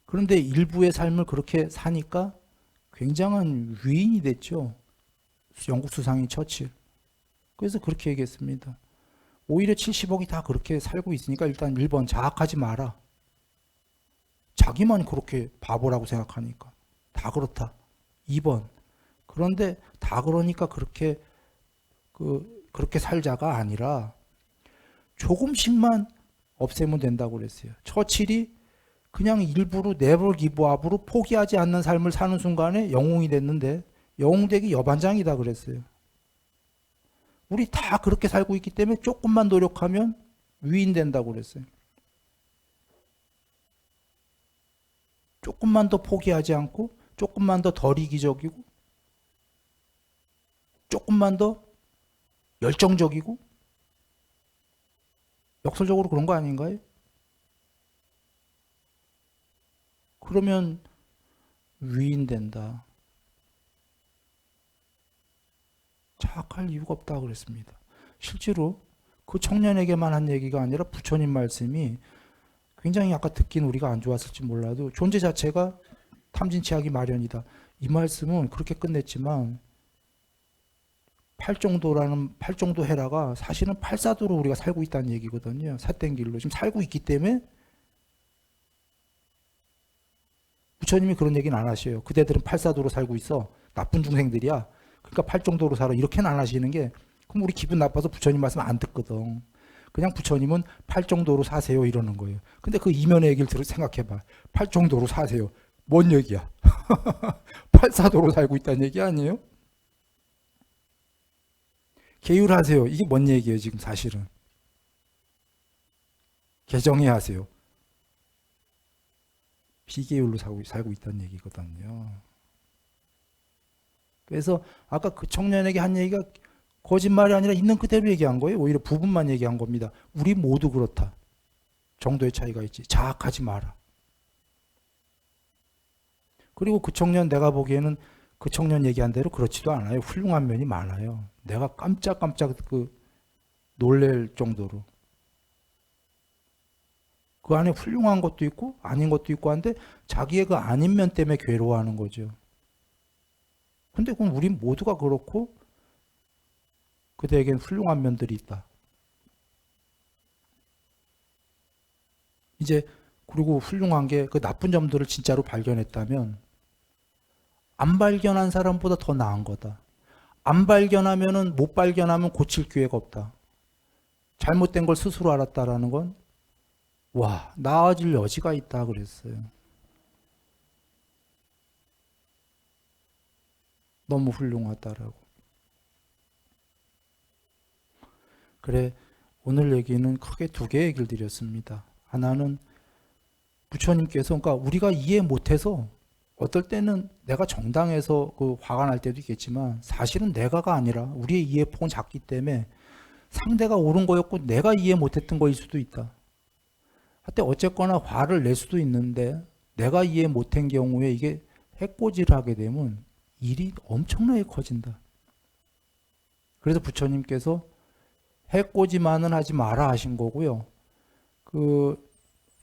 그런데 일부의 삶을 그렇게 사니까 굉장한 위인이 됐죠. 영국 수상인 처칠. 그래서 그렇게 얘기했습니다. 오히려 70억이 다 그렇게 살고 있으니까 일단 1번 자학하지 마라. 자기만 그렇게 바보라고 생각하니까. 다 그렇다. 2번. 그런데 다 그러니까 그렇게 살자가 아니라 조금씩만 없애면 된다고 그랬어요. 처칠이 그냥 일부러 never give up으로 포기하지 않는 삶을 사는 순간에 영웅이 됐는데 영웅되기 여반장이다 그랬어요. 우리 다 그렇게 살고 있기 때문에 조금만 노력하면 위인 된다고 그랬어요. 조금만 더 포기하지 않고 조금만 더 덜 이기적이고 조금만 더 열정적이고 역설적으로 그런 거 아닌가요? 그러면 위인 된다. 자학할 이유가 없다 그랬습니다. 실제로 그 청년에게만 한 얘기가 아니라 부처님 말씀이 굉장히 아까 듣긴 우리가 안 좋았을지 몰라도 존재 자체가 탐진치하기 마련이다. 이 말씀은 그렇게 끝냈지만 팔정도 해라가 사실은 팔사도로 우리가 살고 있다는 얘기거든요. 삿땡길로 지금 살고 있기 때문에 부처님이 그런 얘기는 안 하셔요. 그대들은 팔사도로 살고 있어. 나쁜 중생들이야. 그러니까 팔정도로 살아. 이렇게는 안 하시는 게 그럼 우리 기분 나빠서 부처님 말씀 안 듣거든. 그냥 부처님은 팔정도로 사세요 이러는 거예요. 근데 그 이면의 얘기를 생각해봐. 팔정도로 사세요. 뭔 얘기야? 팔사도로 살고 있다는 얘기 아니에요? 계율하세요. 이게 뭔 얘기예요 지금 사실은? 개정해 하세요. 비계율로 살고 있다는 얘기거든요. 그래서 아까 그 청년에게 한 얘기가 거짓말이 아니라 있는 그대로 얘기한 거예요. 오히려 부분만 얘기한 겁니다. 우리 모두 그렇다. 정도의 차이가 있지. 자학하지 마라. 그리고 그 청년 내가 보기에는 그 청년 얘기한 대로 그렇지도 않아요. 훌륭한 면이 많아요. 내가 깜짝깜짝 놀랄 정도로. 그 안에 훌륭한 것도 있고 아닌 것도 있고 한데 자기의 그 아닌 면 때문에 괴로워하는 거죠. 근데 그럼 우리 모두가 그렇고 그대에겐 훌륭한 면들이 있다. 이제 그리고 훌륭한 게 그 나쁜 점들을 진짜로 발견했다면 안 발견한 사람보다 더 나은 거다. 안 발견하면은 못 발견하면 고칠 기회가 없다. 잘못된 걸 스스로 알았다라는 건 와, 나아질 여지가 있다 그랬어요. 너무 훌륭하다라고. 그래, 오늘 얘기는 크게 두 개 얘기를 드렸습니다. 하나는 부처님께서, 그러니까 우리가 이해 못해서 어떨 때는 내가 정당해서 화가 날 때도 있겠지만 사실은 내가가 아니라 우리의 이해폭은 작기 때문에 상대가 옳은 거였고 내가 이해 못했던 거일 수도 있다. 하여튼 어쨌거나 화를 낼 수도 있는데 내가 이해 못한 경우에 이게 해코지를 하게 되면 일이 엄청나게 커진다. 그래서 부처님께서 해코지만은 하지 마라 하신 거고요.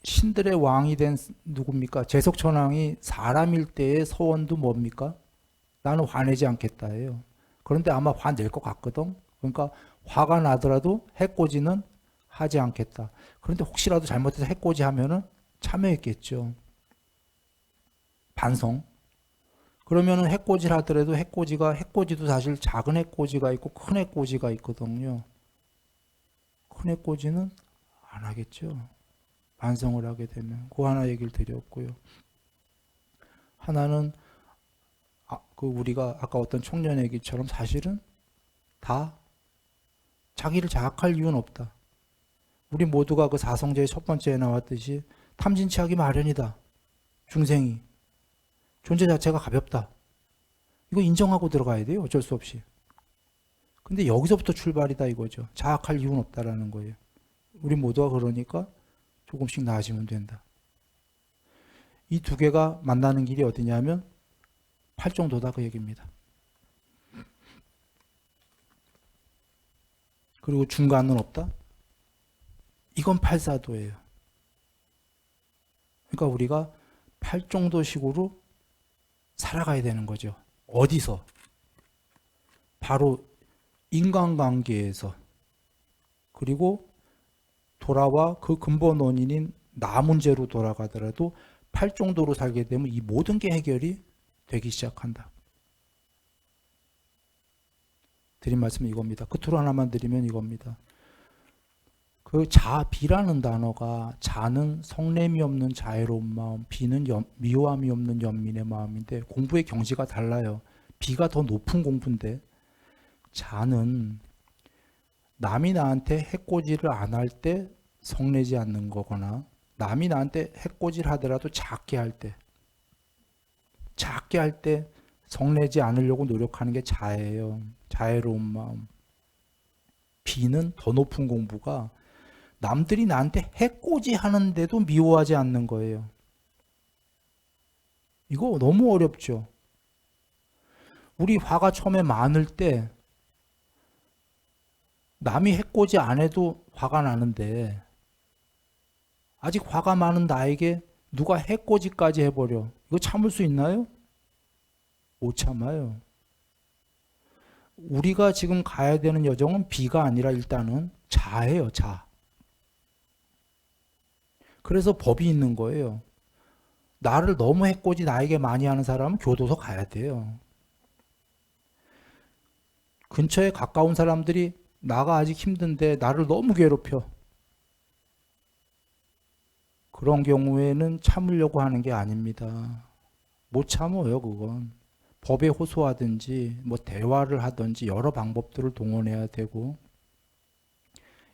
신들의 왕이 된 누굽니까? 제석천왕이 사람일 때의 서원도 뭡니까? 나는 화내지 않겠다예요. 그런데 아마 화낼 것 같거든. 그러니까 화가 나더라도 해코지는 하지 않겠다. 그런데 혹시라도 잘못해서 해코지 하면은 참여했겠죠. 반성. 그러면은 해코지를 하더라도 해코지도 사실 작은 해코지가 있고 큰 해코지가 있거든요. 큰 해코지는 안 하겠죠. 반성을 하게 되면. 그 하나 얘기를 드렸고요. 하나는 우리가 아까 어떤 청년 얘기처럼 사실은 다 자기를 자학할 이유는 없다. 우리 모두가 그 사성제의 첫 번째에 나왔듯이 탐진치하기 마련이다. 중생이. 존재 자체가 가볍다. 이거 인정하고 들어가야 돼요. 어쩔 수 없이. 근데 여기서부터 출발이다 이거죠. 자학할 이유는 없다라는 거예요. 우리 모두가 그러니까 조금씩 나아지면 된다. 이 두 개가 만나는 길이 어디냐면 팔정도다 그 얘기입니다. 그리고 중간은 없다? 이건 팔사도예요. 그러니까 우리가 팔정도식으로 살아가야 되는 거죠. 어디서? 바로 인간관계에서. 그리고 돌아와 그 근본 원인인 나 문제로 돌아가더라도 팔정도로 살게 되면 이 모든 게 해결이 되기 시작한다. 드린 말씀은 이겁니다. 끝으로 하나만 드리면 이겁니다. 그 자비라는 단어가 자는 성냄이 없는 자애로운 마음, 비는 미워함이 없는 연민의 마음인데 공부의 경지가 달라요. 비가 더 높은 공부인데 자는 남이 나한테 해코지를 안 할 때 성내지 않는 거거나 남이 나한테 해코지를 하더라도 작게 할 때 성내지 않으려고 노력하는 게 자애예요. 자애로운 마음. 비는 더 높은 공부가 남들이 나한테 해코지 하는데도 미워하지 않는 거예요. 이거 너무 어렵죠. 우리 화가 처음에 많을 때 남이 해코지 안 해도 화가 나는데 아직 화가 많은 나에게 누가 해코지까지 해버려. 이거 참을 수 있나요? 못 참아요. 우리가 지금 가야 되는 여정은 비가 아니라 일단은 자예요, 자. 그래서 법이 있는 거예요. 나를 너무 해코지 나에게 많이 하는 사람은 교도소 가야 돼요. 근처에 가까운 사람들이 나가 아직 힘든데 나를 너무 괴롭혀. 그런 경우에는 참으려고 하는 게 아닙니다. 못 참아요, 그건. 법에 호소하든지 뭐 대화를 하든지 여러 방법들을 동원해야 되고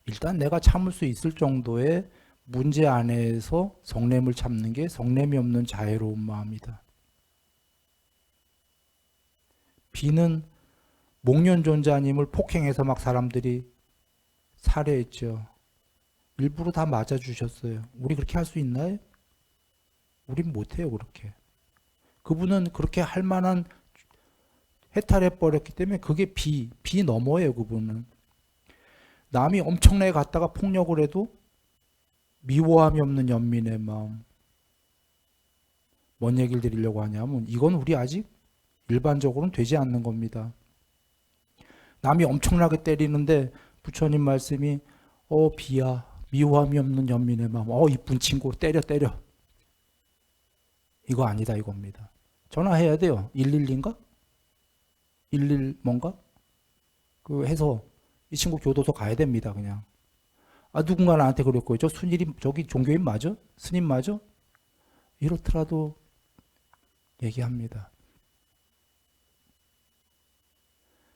일단 내가 참을 수 있을 정도의 문제 안에서 성냄을 참는 게 성냄이 없는 자애로운 마음이다. 비는 목련존자님을 폭행해서 막 사람들이 살해했죠. 일부러 다 맞아주셨어요. 우리 그렇게 할 수 있나요? 우린 못해요, 그렇게. 그분은 그렇게 할 만한 해탈해버렸기 때문에 그게 비 너머예요, 그분은. 남이 엄청나게 갔다가 폭력을 해도 미워함이 없는 연민의 마음. 뭔 얘기를 드리려고 하냐면 이건 우리 아직 일반적으로는 되지 않는 겁니다. 남이 엄청나게 때리는데 부처님 말씀이 비야 미워함이 없는 연민의 마음. 이쁜 친구 때려. 이거 아니다 이겁니다. 전화해야 돼요. 112인가? 11 뭔가? 그 해서 이 친구 교도소 가야 됩니다. 그냥. 누군가 나한테 그랬고 저 순일이 저기 종교인 맞아? 스님 맞아? 이렇더라도 얘기합니다.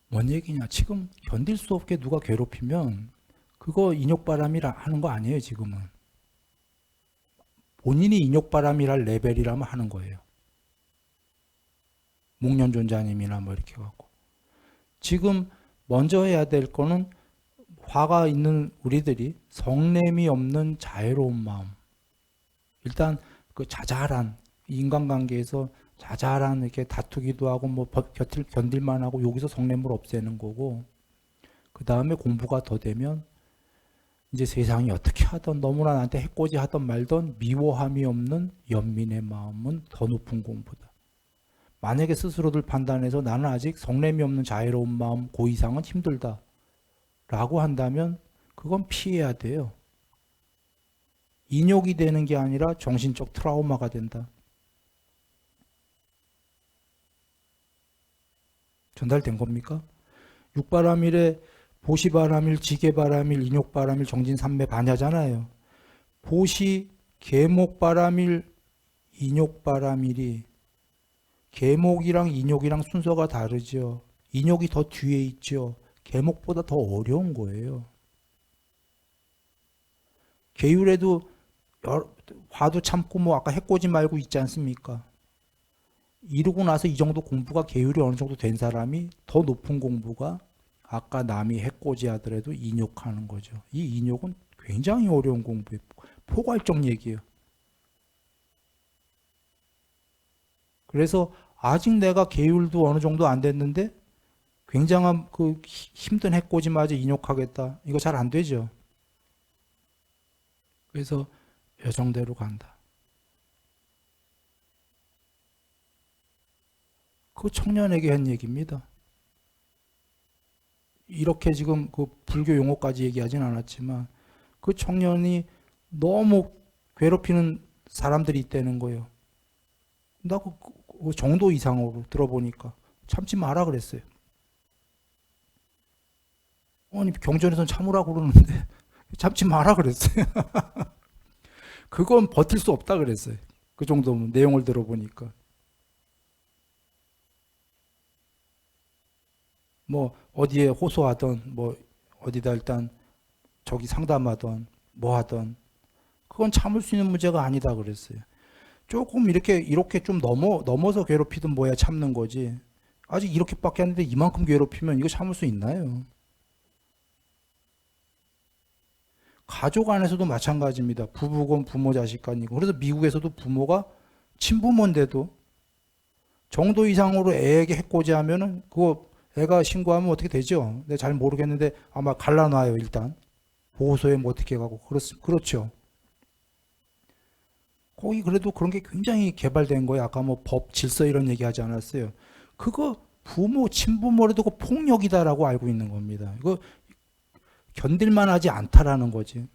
뭔 얘기냐? 지금 견딜 수 없게 누가 괴롭히면 그거 인욕바람이라 하는 거 아니에요, 지금은. 본인이 인욕바람이랄 레벨이라면 하는 거예요. 목련존자님이나 뭐 이렇게 갖고. 지금 먼저 해야 될 거는 화가 있는 우리들이 성냄이 없는 자애로운 마음. 일단 그 자잘한 인간관계에서 자잘한 이렇게 다투기도 하고 뭐 견딜만 하고 여기서 성냄을 없애는 거고 그 다음에 공부가 더 되면 이제 세상이 어떻게 하던 너무나 나한테 해코지 하던 말던 미워함이 없는 연민의 마음은 더 높은 공부다. 만약에 스스로들 판단해서 나는 아직 성냄이 없는 자애로운 마음 그 이상은 힘들다 라고 한다면 그건 피해야 돼요. 인욕이 되는 게 아니라 정신적 트라우마가 된다. 전달된 겁니까? 육바람일에 보시바람일, 지게바람일, 인욕바람일, 정진삼매 반야잖아요. 보시 계목바람일, 인욕바람일이 계목이랑 인욕이랑 순서가 다르죠. 인욕이 더 뒤에 있죠. 계목보다 더 어려운 거예요. 계율에도 화도 참고 뭐 아까 해코지 말고 있지 않습니까? 이루고 나서 이 정도 공부가 계율이 어느 정도 된 사람이 더 높은 공부가 아까 남이 해코지 하더라도 인욕하는 거죠. 이 인욕은 굉장히 어려운 공부예요. 포괄적 얘기예요. 그래서 아직 내가 계율도 어느 정도 안 됐는데 굉장한 그 힘든 해코지마저 인욕하겠다. 이거 잘 안 되죠. 그래서 여정대로 간다. 그 청년에게 한 얘기입니다. 이렇게 지금 그 불교 용어까지 얘기하진 않았지만 그 청년이 너무 괴롭히는 사람들이 있다는 거예요. 나 그 정도 이상으로 들어보니까 참지 마라 그랬어요. 아니 경전에선 참으라고 그러는데 참지 마라 그랬어요. 그건 버틸 수 없다 그랬어요. 그 정도면 내용을 들어보니까. 뭐 어디에 호소하던 뭐 어디다 일단 저기 상담하던 뭐 하던 그건 참을 수 있는 문제가 아니다 그랬어요. 조금 이렇게 좀 넘어서 괴롭히든 뭐야 참는 거지. 아직 이렇게밖에 안 되는데 이만큼 괴롭히면 이거 참을 수 있나요? 가족 안에서도 마찬가지입니다. 부부건 부모 자식 간이고. 그래서 미국에서도 부모가 친부모인데도 정도 이상으로 애에게 해코지 하면은 그거 애가 신고하면 어떻게 되죠? 내가 잘 모르겠는데 아마 갈라놔요 일단. 보호소에 뭐 어떻게 가고 그렇죠. 거기 그래도 그런 게 굉장히 개발된 거예요. 아까 뭐 법, 질서 이런 얘기 하지 않았어요. 그거 부모, 친부모라도 그 폭력이다라고 알고 있는 겁니다. 이거 견딜만 하지 않다라는 거지.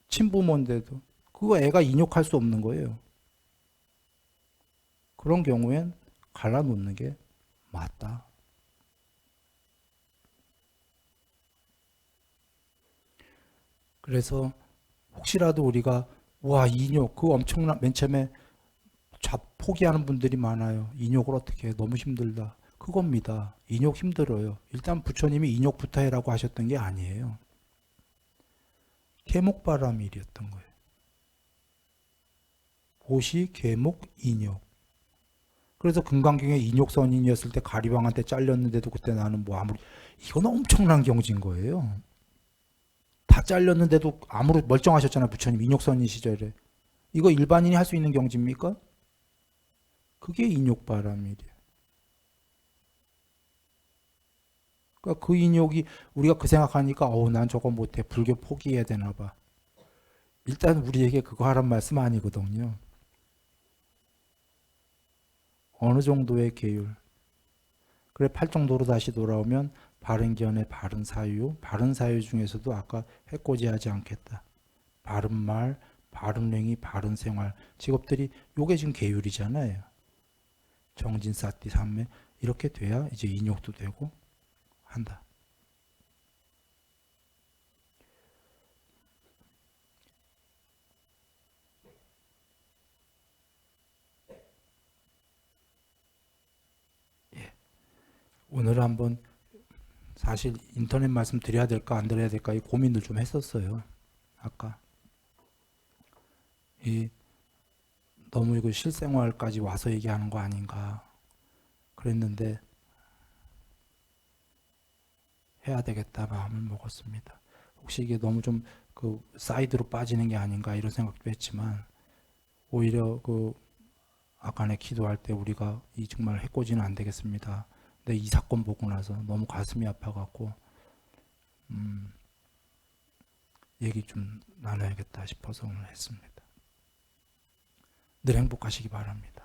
친부모인데도. 그거 애가 인욕할 수 없는 거예요. 그런 경우엔 갈라놓는 게 맞다. 그래서 혹시라도 우리가 와 인욕 그 엄청난 맨 처음에 포기하는 분들이 많아요. 인욕을 어떻게 해? 너무 힘들다. 그겁니다. 인욕 힘들어요. 일단 부처님이 인욕부터 해라고 하셨던 게 아니에요. 계목바람일이었던 거예요. 보시, 계목, 인욕. 그래서 금강경에 인욕선인이었을 때 가리왕한테 잘렸는데도 그때 나는 뭐 아무리 이건 엄청난 경지인 거예요. 다 잘렸는데도 아무리 멀쩡하셨잖아요. 부처님 인욕선인 시절에. 이거 일반인이 할 수 있는 경지입니까? 그게 인욕바람일이에요. 그러니까 그 인욕이 우리가 그 생각하니까 난 저거 못해. 불교 포기해야 되나 봐. 일단 우리에게 그거 하란 말씀 아니거든요. 어느 정도의 계율. 그래 팔정도로 다시 돌아오면 바른 견해, 바른 사유, 바른 사유 중에서도 아까 해코지하지 않겠다. 바른 말, 바른 행위, 바른 생활 직업들이 요게 지금 계율이잖아요. 정진, 사띠, 삼매 이렇게 돼야 이제 인욕도 되고 한다. 예. 오늘 한번 사실 인터넷 말씀 드려야 될까 안 드려야 될까 이 고민을 좀 했었어요. 아까 이 너무 이거 실생활까지 와서 얘기하는 거 아닌가 그랬는데 해야 되겠다 마음을 먹었습니다. 혹시 이게 너무 좀 그 사이드로 빠지는 게 아닌가 이런 생각도 했지만 오히려 그 아까네 기도할 때 우리가 이 정말 해코지는 안 되겠습니다. 근데 이 사건 보고 나서 너무 가슴이 아파갖고 얘기 좀 나눠야겠다 싶어서 오늘 했습니다. 늘 행복하시기 바랍니다.